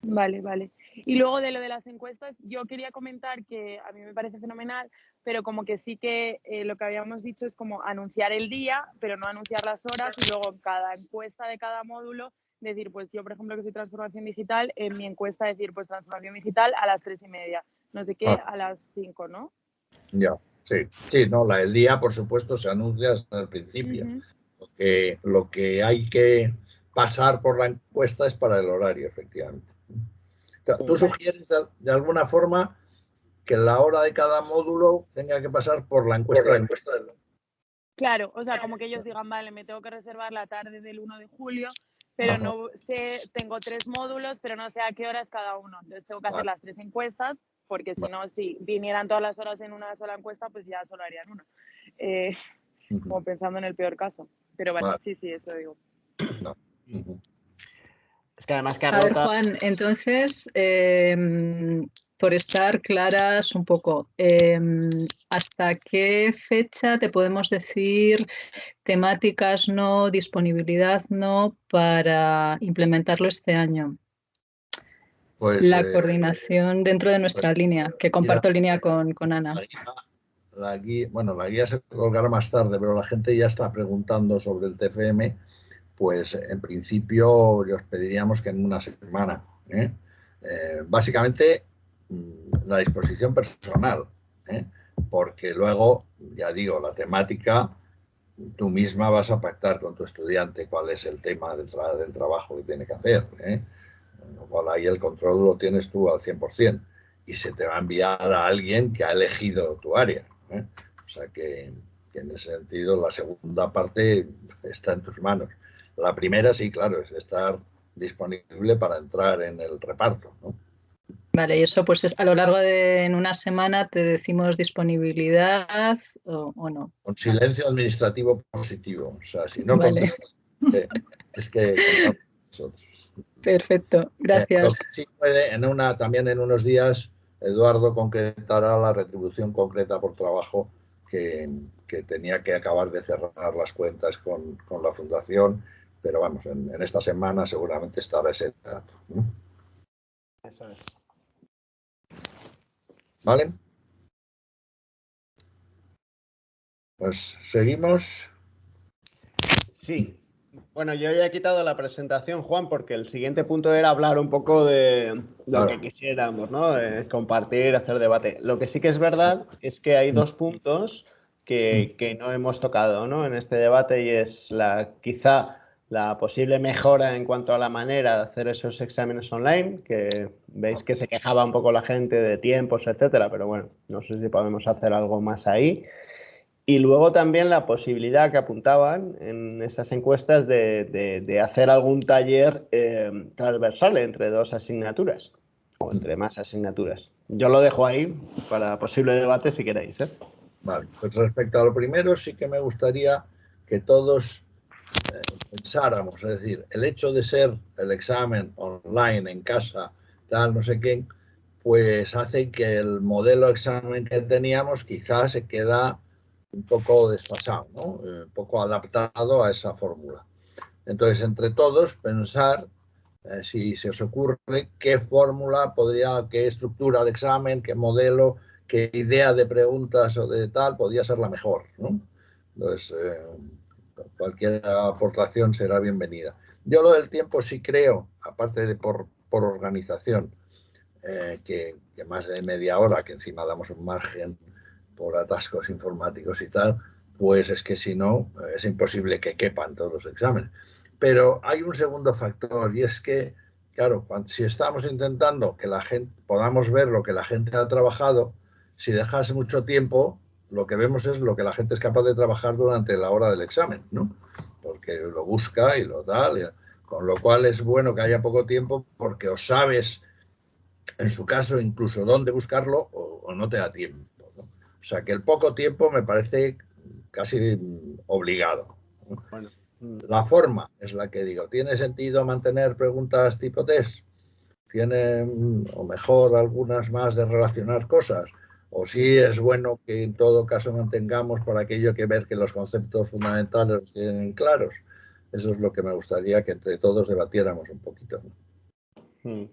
Vale. Y luego de lo de las encuestas, yo quería comentar que a mí me parece fenomenal, pero como que sí que lo que habíamos dicho es como anunciar el día, pero no anunciar las horas y luego cada encuesta de cada módulo decir, pues yo, por ejemplo, que soy transformación digital, en mi encuesta decir, pues transformación digital a las 3:30, no sé qué, a las 5, ¿no? Ya, sí, no, el día, por supuesto, se anuncia hasta el principio. Lo que hay que pasar por la encuesta es para el horario, efectivamente. ¿Tú sugieres de alguna forma que la hora de cada módulo tenga que pasar por la encuesta? Claro, o sea, como que ellos digan, vale, me tengo que reservar la tarde del 1 de julio, pero no sé, tengo 3 módulos, pero no sé a qué hora es cada uno. Entonces tengo que hacer las 3 encuestas, porque si no, si vinieran todas las horas en una sola encuesta, pues ya solo harían una. Como pensando en el peor caso. Pero vale, sí, eso digo. No. Es que además, Carlota... A ver, Juan, entonces, por estar claras un poco, ¿hasta qué fecha te podemos decir temáticas no, disponibilidad no, para implementarlo este año? Pues, la coordinación dentro de nuestra línea, que comparto línea con Ana. La guía se colgará más tarde, pero la gente ya está preguntando sobre el TFM. Pues en principio os pediríamos que en una semana. Básicamente la disposición personal, porque luego, ya digo, la temática, tú misma vas a pactar con tu estudiante cuál es el tema del trabajo que tiene que hacer. Lo cual ahí el control lo tienes tú al 100% y se te va a enviar a alguien que ha elegido tu área. O sea que en ese sentido la segunda parte está en tus manos. La primera, sí, claro, es estar disponible para entrar en el reparto, ¿no? Vale, y eso pues es a lo largo de en una semana te decimos disponibilidad o no. Con silencio administrativo positivo. O sea, si no contestas, es que contamos nosotros. Perfecto, gracias. Lo que sí puede, también en unos días, Eduardo concretará la retribución concreta por trabajo que tenía que acabar de cerrar las cuentas con la fundación, pero vamos, en esta semana seguramente estará ese dato, ¿no? Eso es. ¿Vale? Pues seguimos. Sí. Bueno, yo ya he quitado la presentación, Juan, porque el siguiente punto era hablar un poco de lo que quisiéramos, ¿no? Compartir, hacer debate. Lo que sí que es verdad es que hay dos puntos que no hemos tocado, ¿no? En este debate, y es quizá la posible mejora en cuanto a la manera de hacer esos exámenes online, que veis que se quejaba un poco la gente de tiempos, etcétera, pero bueno, no sé si podemos hacer algo más ahí. Y luego también la posibilidad que apuntaban en esas encuestas de hacer algún taller transversal entre dos asignaturas o entre más asignaturas. Yo lo dejo ahí para posible debate si queréis. Vale, pues respecto a lo primero sí que me gustaría que todos pensáramos, es decir, el hecho de ser el examen online en casa, tal, no sé qué, pues hace que el modelo de examen que teníamos quizás se queda un poco desfasado, ¿no? Un poco adaptado a esa fórmula. Entonces, entre todos, pensar si se os ocurre qué fórmula podría, qué estructura de examen, qué modelo, qué idea de preguntas o de tal podría ser la mejor, ¿no? Entonces, cualquier aportación será bienvenida. Yo lo del tiempo sí creo, aparte de por organización, que más de media hora, que encima damos un margen por atascos informáticos y tal, pues es que si no, es imposible que quepan todos los exámenes. Pero hay un segundo factor, y es que, claro, si estamos intentando que la gente podamos ver lo que la gente ha trabajado, si dejas mucho tiempo, lo que vemos es lo que la gente es capaz de trabajar durante la hora del examen, ¿no? Porque lo busca y lo tal, con lo cual es bueno que haya poco tiempo porque o sabes, en su caso, incluso dónde buscarlo o no te da tiempo, ¿no? O sea, que el poco tiempo me parece casi obligado. Bueno. La forma es la que digo. ¿Tiene sentido mantener preguntas tipo test? ¿Tiene, o mejor, algunas más de relacionar cosas? ¿O sí es bueno que en todo caso mantengamos por aquello que ver que los conceptos fundamentales los tienen claros? Eso es lo que me gustaría que entre todos debatiéramos un poquito, ¿no?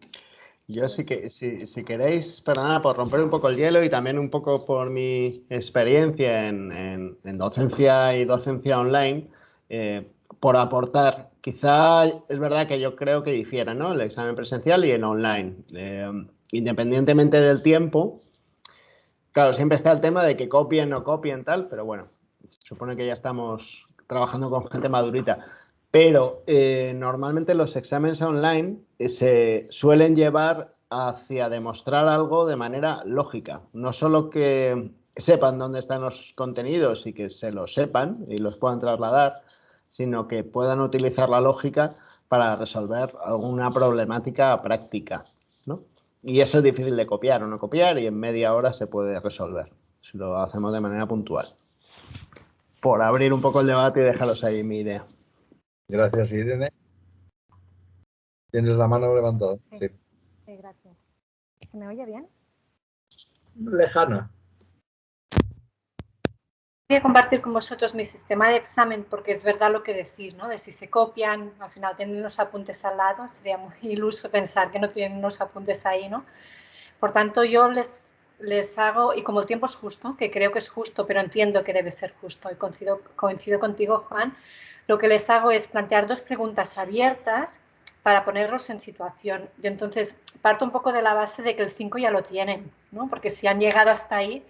Yo sí que, si queréis, perdona, por romper un poco el hielo y también un poco por mi experiencia en docencia y docencia online, por aportar, quizá es verdad que yo creo que difiere, ¿no? El examen presencial y el online. Independientemente del tiempo, claro, siempre está el tema de que copien, no copien, tal, pero bueno, se supone que ya estamos trabajando con gente madurita. Pero normalmente los exámenes online se suelen llevar hacia demostrar algo de manera lógica. No solo que sepan dónde están los contenidos y que se los sepan y los puedan trasladar, sino que puedan utilizar la lógica para resolver alguna problemática práctica, ¿no? Y eso es difícil de copiar o no copiar y en media hora se puede resolver si lo hacemos de manera puntual. Por abrir un poco el debate y dejaros ahí mi idea. Gracias, Irene. ¿Tienes la mano levantada? Sí, sí, gracias. ¿Se me oye bien? Lejana. Quería compartir con vosotros mi sistema de examen porque es verdad lo que decís, ¿no? De si se copian, al final tienen los apuntes al lado, sería muy iluso pensar que no tienen unos apuntes ahí, ¿no? Por tanto, yo les hago, y como el tiempo es justo, que creo que es justo, pero entiendo que debe ser justo, y coincido contigo, Juan, lo que les hago es plantear dos preguntas abiertas para ponerlos en situación. Yo entonces parto un poco de la base de que el 5 ya lo tienen, ¿no? Porque si han llegado hasta ahí,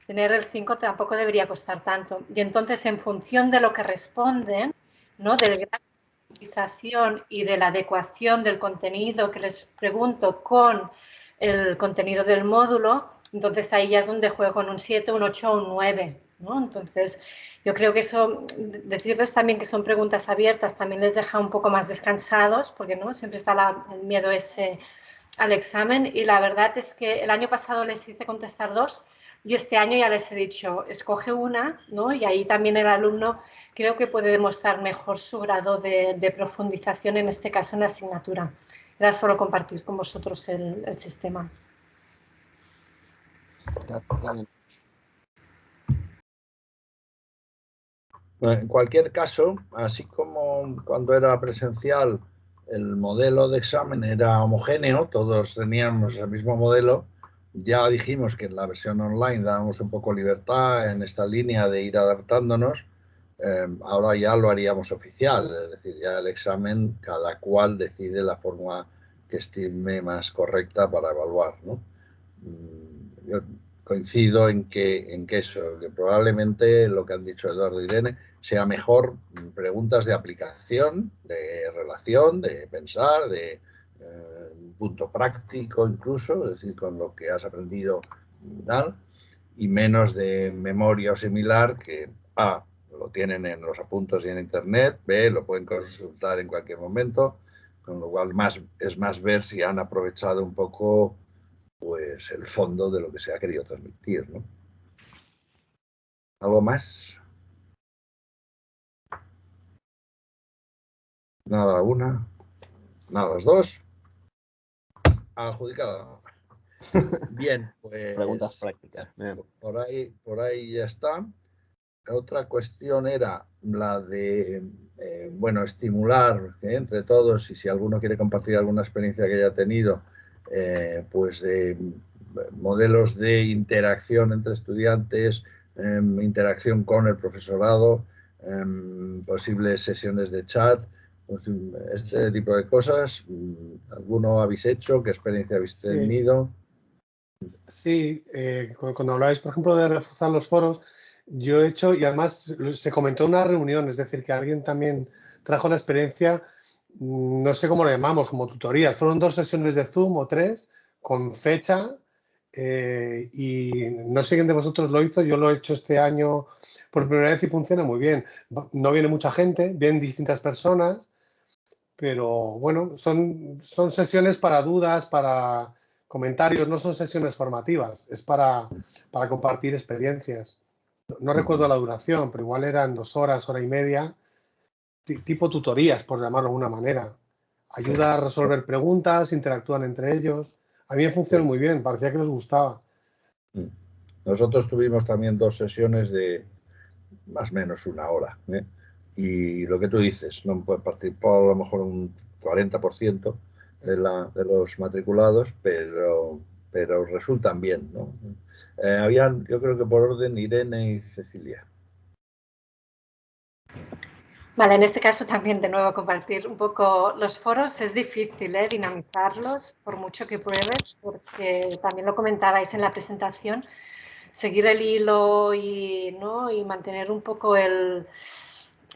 tener el 5 tampoco debería costar tanto. Y entonces, en función de lo que responden, ¿no? Del grado de utilización y de la adecuación del contenido que les pregunto con el contenido del módulo, entonces ahí ya es donde juego en un 7, un 8 o un 9, ¿no? Entonces, yo creo que eso, decirles también que son preguntas abiertas, también les deja un poco más descansados, porque no siempre está el miedo ese al examen, y la verdad es que el año pasado les hice contestar 2 y este año ya les he dicho, escoge una, ¿no? Y ahí también el alumno creo que puede demostrar mejor su grado de profundización, en este caso en la asignatura. Era solo compartir con vosotros el sistema. En cualquier caso, así como cuando era presencial el modelo de examen era homogéneo, todos teníamos el mismo modelo, Ya dijimos que en la versión online dábamos un poco libertad en esta línea de ir adaptándonos. Ahora ya lo haríamos oficial, es decir, ya el examen cada cual decide la forma que estime más correcta para evaluar, ¿no? Yo coincido en que eso, que probablemente lo que han dicho Eduardo y Irene sea mejor preguntas de aplicación, de relación, de pensar, de punto práctico incluso, es decir, con lo que has aprendido y tal, y menos de memoria o similar que A, lo tienen en los apuntes y en internet, B, lo pueden consultar en cualquier momento, con lo cual es más ver si han aprovechado un poco pues el fondo de lo que se ha querido transmitir, ¿no? ¿Algo más? Nada, una. Nada, las dos. Adjudicada. Bien, pues. Preguntas prácticas. Por ahí ya está. Otra cuestión era la de, bueno, estimular entre todos, y si alguno quiere compartir alguna experiencia que haya tenido, pues de modelos de interacción entre estudiantes, interacción con el profesorado, posibles sesiones de chat, pues, este tipo de cosas. ¿Alguno habéis hecho? ¿Qué experiencia habéis tenido? Sí, cuando habláis, por ejemplo, de reforzar los foros, yo he hecho, y además se comentó en una reunión, es decir, que alguien también trajo la experiencia, no sé cómo lo llamamos, como tutorías. Fueron 2 sesiones de Zoom o 3 con fecha, y no sé quién de vosotros lo hizo, yo lo he hecho este año por primera vez y funciona muy bien. No viene mucha gente, vienen distintas personas, pero bueno, son sesiones para dudas, para comentarios, no son sesiones formativas, es para compartir experiencias. No recuerdo la duración, pero igual eran 2 horas, hora y media, tipo tutorías, por llamarlo de alguna manera. Ayuda a resolver preguntas, interactúan entre ellos. A mí me funcionó muy bien, parecía que les gustaba. Nosotros tuvimos también 2 sesiones de más o menos 1 hora, ¿eh? Y lo que tú dices, no puede participar a lo mejor un 40% de los matriculados, pero resultan bien, ¿no? Habían, yo creo que por orden, Irene y Cecilia. Vale, en este caso también de nuevo compartir un poco los foros. Es difícil dinamizarlos por mucho que pruebes, porque también lo comentabais en la presentación, seguir el hilo y mantener un poco el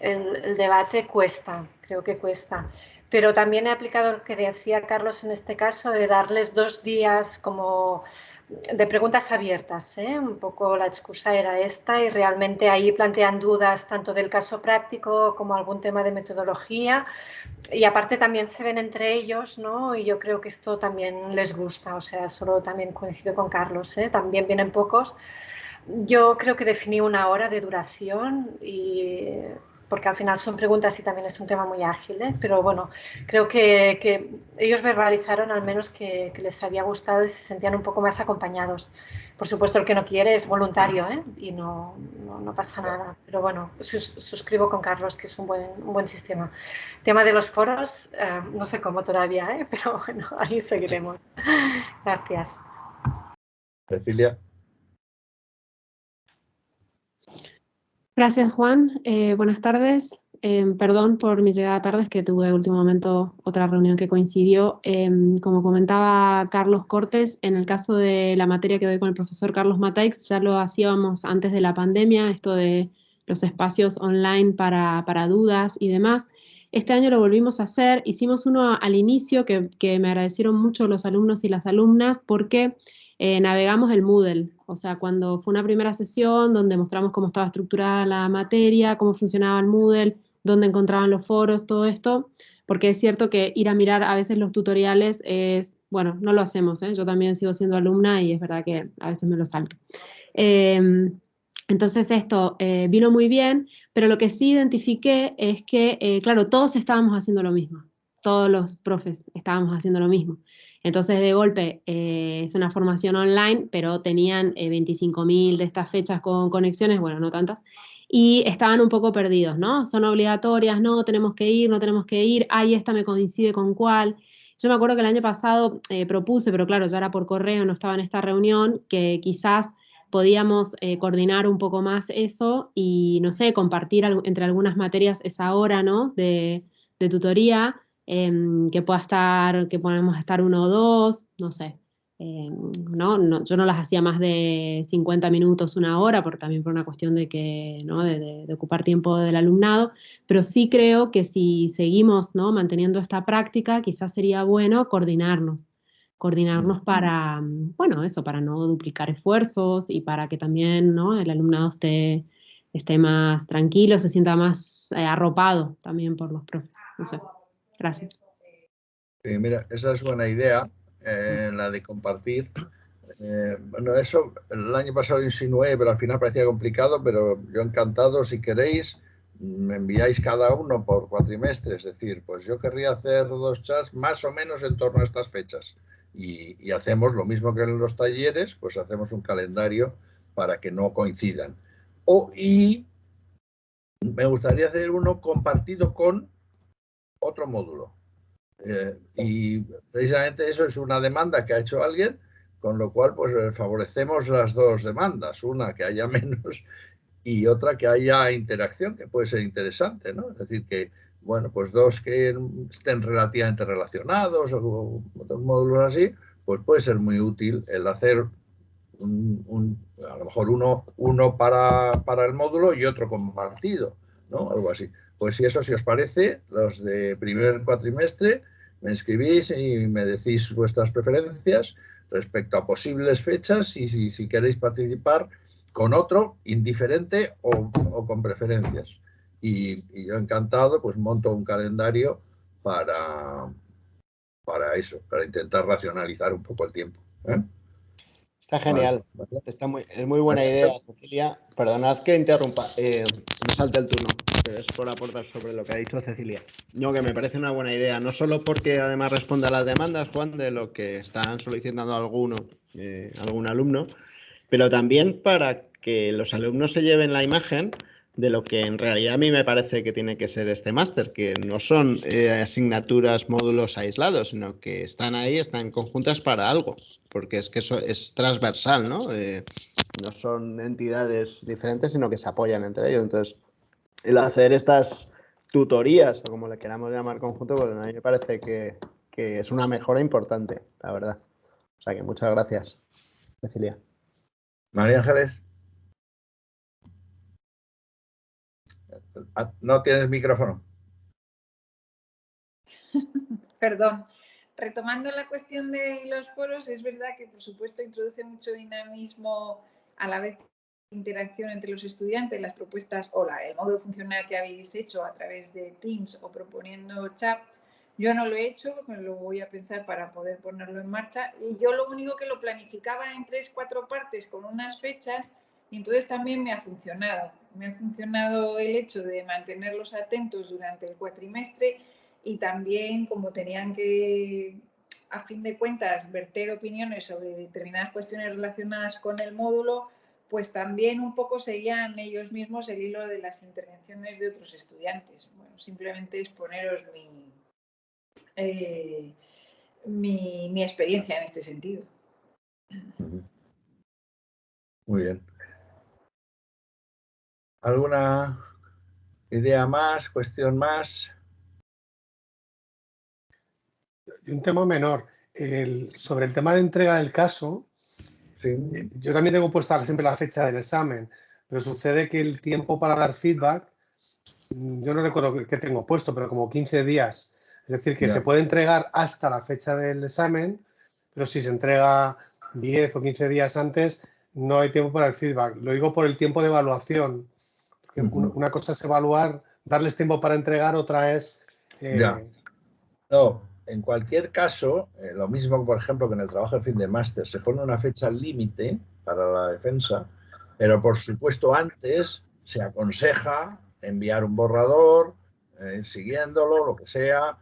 debate cuesta, creo que cuesta. Pero también he aplicado lo que decía Carlos en este caso, de darles 2 días como de preguntas abiertas, un poco la excusa era esta, y realmente ahí plantean dudas tanto del caso práctico como algún tema de metodología, y aparte también se ven entre ellos, ¿no? Y yo creo que esto también les gusta, o sea, solo también coincido con Carlos, también vienen pocos. Yo creo que definí 1 hora de duración, porque al final son preguntas y también es un tema muy ágil, pero bueno, creo que ellos verbalizaron al menos que les había gustado y se sentían un poco más acompañados. Por supuesto, el que no quiere es voluntario, y no pasa nada, pero bueno, suscribo con Carlos que es un buen sistema. Tema de los foros, no sé cómo todavía, pero bueno, ahí seguiremos. Gracias. Cecilia. Gracias, Juan. Buenas tardes. Perdón por mi llegada tarde, es que tuve de último momento otra reunión que coincidió. Como comentaba Carlos Cortés, en el caso de la materia que doy con el profesor Carlos Mataix, ya lo hacíamos antes de la pandemia, esto de los espacios online para dudas y demás. Este año lo volvimos a hacer, hicimos uno al inicio que me agradecieron mucho los alumnos y las alumnas porque navegamos el Moodle, o sea, cuando fue una primera sesión donde mostramos cómo estaba estructurada la materia, cómo funcionaba el Moodle, dónde encontraban los foros, todo esto, porque es cierto que ir a mirar a veces los tutoriales es, bueno, no lo hacemos, yo también sigo siendo alumna y es verdad que a veces me lo salto. Entonces esto vino muy bien, pero lo que sí identifiqué es que, claro, todos estábamos haciendo lo mismo, todos los profes estábamos haciendo lo mismo. Entonces, de golpe, es una formación online, pero tenían 25.000 de estas fechas con conexiones, bueno, no tantas, y estaban un poco perdidos, ¿no? Son obligatorias, no, tenemos que ir, no tenemos que ir, ay, esta me coincide con cuál. Yo me acuerdo que el año pasado propuse, pero claro, ya era por correo, no estaba en esta reunión, que quizás podíamos coordinar un poco más eso y, no sé, compartir entre algunas materias esa hora, ¿no? de tutoría, que pueda estar, que podamos estar 1 o 2, no sé. No, yo no las hacía más de 50 minutos, 1 hora, también por una cuestión de que, ¿no? de ocupar tiempo del alumnado, pero sí creo que si seguimos, ¿no? manteniendo esta práctica, quizás sería bueno coordinarnos para, bueno, eso, para no duplicar esfuerzos y para que también, ¿no? el alumnado esté más tranquilo, se sienta más arropado también por los profes. No sé. Gracias. Sí, mira, esa es buena idea, la de compartir. Bueno, eso el año pasado insinué, pero al final parecía complicado, pero yo encantado, si queréis, me enviáis cada uno por cuatrimestre, es decir, pues yo querría hacer 2 chats más o menos en torno a estas fechas y hacemos lo mismo que en los talleres, pues hacemos un calendario para que no coincidan. Y me gustaría hacer uno compartido con otro módulo. Y precisamente eso es una demanda que ha hecho alguien, con lo cual pues favorecemos las 2 demandas, una que haya menos y otra que haya interacción, que puede ser interesante, ¿no? Es decir, que, bueno, pues 2 que estén relativamente relacionados o otros módulos así, pues puede ser muy útil el hacer a lo mejor uno para el módulo y otro compartido, ¿no? Algo así. Pues si eso, si os parece, los de primer cuatrimestre, me escribís y me decís vuestras preferencias respecto a posibles fechas y si queréis participar con otro, indiferente o con preferencias. Y yo encantado, pues monto un calendario para eso, para intentar racionalizar un poco el tiempo. Está genial. Vale. Es muy buena idea, Cecilia. Perdonad que interrumpa, me salte el turno, pero es por aportar sobre lo que ha dicho Cecilia. No, que me parece una buena idea, no solo porque además responde a las demandas, Juan, de lo que están solicitando algún alumno, pero también para que los alumnos se lleven la imagen de lo que en realidad a mí me parece que tiene que ser este máster, que no son asignaturas, módulos aislados, sino que están ahí, están conjuntas para algo, porque es que eso es transversal, ¿no? No son entidades diferentes, sino que se apoyan entre ellos. Entonces, el hacer estas tutorías, o como le queramos llamar conjunto, pues a mí me parece que es una mejora importante, la verdad. O sea que muchas gracias, Cecilia. María Ángeles. No tienes micrófono. Perdón. Retomando la cuestión de los foros, es verdad que, por supuesto, introduce mucho dinamismo a la vez interacción entre los estudiantes, las propuestas o el modo funcional que habéis hecho a través de Teams o proponiendo chats. Yo no lo he hecho, me lo voy a pensar para poder ponerlo en marcha. Y yo lo único que lo planificaba en 3 o 4 partes con unas fechas, y entonces también me ha funcionado. Me ha funcionado el hecho de mantenerlos atentos durante el cuatrimestre y también como tenían que, a fin de cuentas, verter opiniones sobre determinadas cuestiones relacionadas con el módulo, pues también un poco seguían ellos mismos el hilo de las intervenciones de otros estudiantes. Bueno, simplemente es poneros mi experiencia en este sentido. Muy bien. ¿Alguna idea más, cuestión más? Y un tema menor, sobre el tema de entrega del caso, sí. Yo también tengo puesta siempre la fecha del examen, pero sucede que el tiempo para dar feedback, yo no recuerdo qué tengo puesto, pero como 15 días. Es decir, que se puede entregar hasta la fecha del examen, pero si se entrega 10 o 15 días antes, no hay tiempo para el feedback. Lo digo por el tiempo de evaluación. Porque una cosa es evaluar, darles tiempo para entregar, otra es... No, en cualquier caso, lo mismo, por ejemplo, que en el trabajo de fin de máster, se pone una fecha límite para la defensa, pero por supuesto antes se aconseja enviar un borrador, siguiéndolo, lo que sea,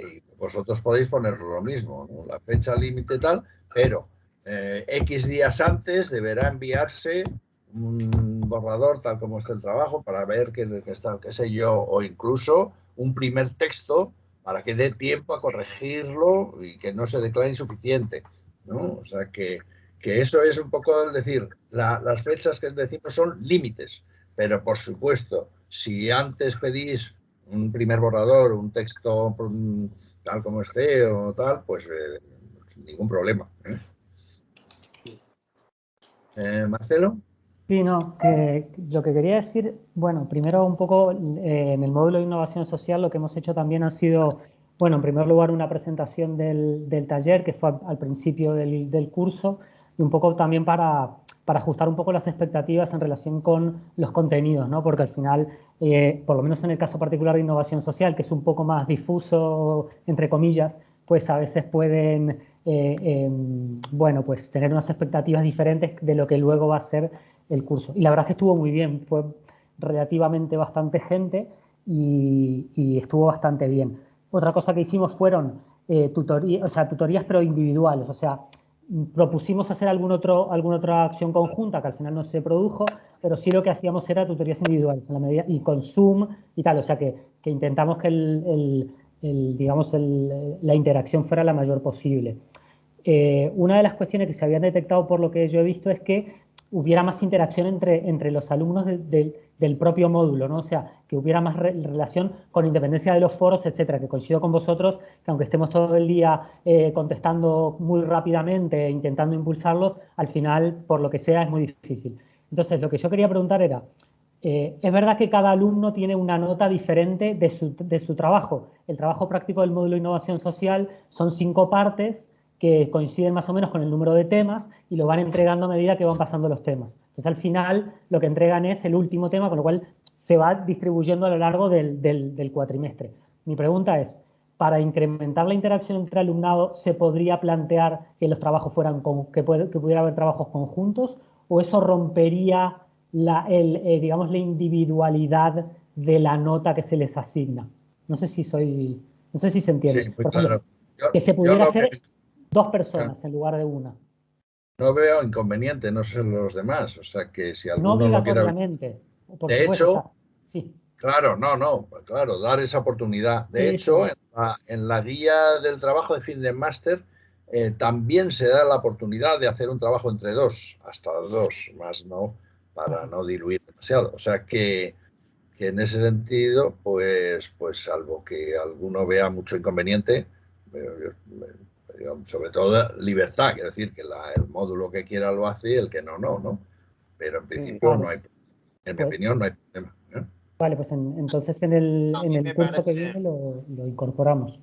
y vosotros podéis poner lo mismo, ¿no? La fecha límite tal, pero X días antes deberá enviarse un borrador tal como está el trabajo para ver qué está, qué sé yo, o incluso un primer texto para que dé tiempo a corregirlo y que no se declare insuficiente, ¿no? O sea que eso es un poco, es decir, las fechas que decimos son límites, pero por supuesto, si antes pedís un primer borrador, un texto tal como esté o tal, pues ningún problema. Marcelo. Sí, no, que lo que quería decir, bueno, primero un poco en el módulo de innovación social lo que hemos hecho también ha sido, bueno, en primer lugar una presentación del taller que fue al principio del curso y un poco también para ajustar un poco las expectativas en relación con los contenidos, ¿no? Porque al final, por lo menos en el caso particular de innovación social, que es un poco más difuso, entre comillas, pues a veces pueden, bueno, pues tener unas expectativas diferentes de lo que luego va a ser el curso. Y la verdad es que estuvo muy bien, fue relativamente bastante gente y estuvo bastante bien. Otra cosa que hicimos fueron tutorías pero individuales, o sea, propusimos hacer alguna otra acción conjunta que al final no se produjo, pero sí lo que hacíamos era tutorías individuales en la medida, y con Zoom y tal, o sea que intentamos que la interacción fuera la mayor posible. Una de las cuestiones que se habían detectado por lo que yo he visto es que hubiera más interacción entre los alumnos del propio módulo, ¿no? O sea, que hubiera más relación con independencia de los foros, etcétera, que coincido con vosotros, que aunque estemos todo el día contestando muy rápidamente e intentando impulsarlos, al final, por lo que sea, es muy difícil. Entonces, lo que yo quería preguntar era, es verdad que cada alumno tiene una nota diferente de su trabajo. El trabajo práctico del módulo de innovación social son 5 partes, que coinciden más o menos con el número de temas y lo van entregando a medida que van pasando los temas. Entonces, al final, lo que entregan es el último tema, con lo cual se va distribuyendo a lo largo del cuatrimestre. Mi pregunta es, para incrementar la interacción entre alumnado, ¿se podría plantear que los trabajos fueran que pudiera haber trabajos conjuntos? ¿O eso rompería digamos, la individualidad de la nota que se les asigna? No sé si se entiende. Sí, muy por ejemplo, claro. que se pudiera hacer veo, 2 personas en lugar de una. No veo inconveniente, no sé los demás. O sea que si alguno No lo quiere. obligatoriamente. Por De supuesto, hecho, sí. claro, claro, dar esa oportunidad. De Sí, hecho, sí. en la guía del trabajo de fin de máster también se da la oportunidad de hacer un trabajo entre 2, hasta 2, más no, para no diluir demasiado. O sea que en ese sentido, pues salvo que alguno vea mucho inconveniente, sobre todo libertad, quiero decir que el módulo que quiera lo hace y el que no. Pero en principio Vale. no hay, en mi opinión, no hay problema. Vale, pues entonces en el curso que viene lo incorporamos.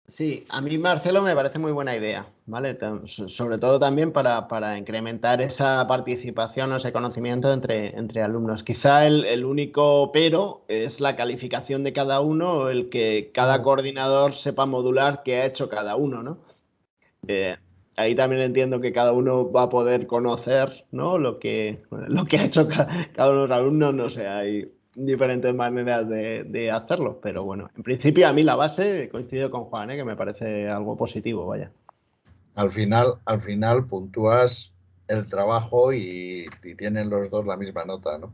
Sí, a mí, Marcelo, me parece muy buena idea, ¿vale? Sobre todo también para incrementar esa participación o ese conocimiento entre alumnos. Quizá el único pero es la calificación de cada uno, o el que cada coordinador sepa modular qué ha hecho cada uno, ¿no? Ahí también entiendo que cada uno va a poder conocer, ¿no? lo que ha hecho cada uno de los alumnos, no sé, hay diferentes maneras de hacerlo, pero bueno, en principio a mí la base, coincido con Juan, que me parece algo positivo, vaya. Al final puntúas el trabajo y tienen los dos la misma nota, ¿no?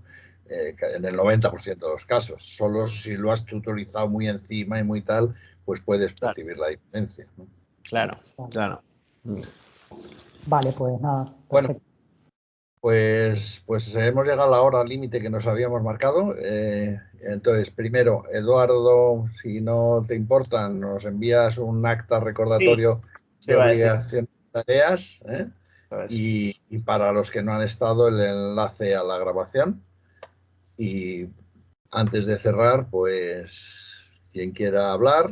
En el 90% de los casos. Solo si lo has tutorizado muy encima y muy tal, pues puedes percibir la diferencia, ¿no? Claro. Vale, pues nada. Bueno, pues hemos llegado a la hora límite que nos habíamos marcado. Entonces, primero, Eduardo, si no te importa, nos envías un acta recordatorio de obligaciones y tareas, y para los que no han estado, el enlace a la grabación. Y antes de cerrar, pues quien quiera hablar,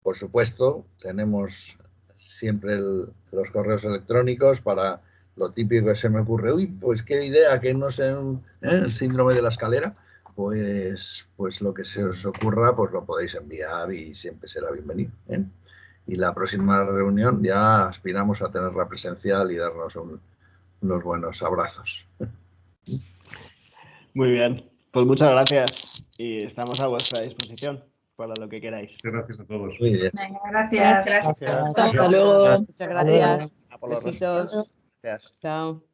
por supuesto, tenemos siempre los correos electrónicos para lo típico que se me ocurre. Uy, pues qué idea, que no sé, el síndrome de la escalera. Pues lo que se os ocurra, pues lo podéis enviar y siempre será bienvenido. Y la próxima reunión ya aspiramos a tenerla presencial y darnos unos buenos abrazos. Muy bien, pues muchas gracias y estamos a vuestra disposición para lo que queráis. Muchas gracias a todos. Muy bien. Venga, gracias. Hasta luego. Muchas gracias. Por los Besitos. Gracias. Chao.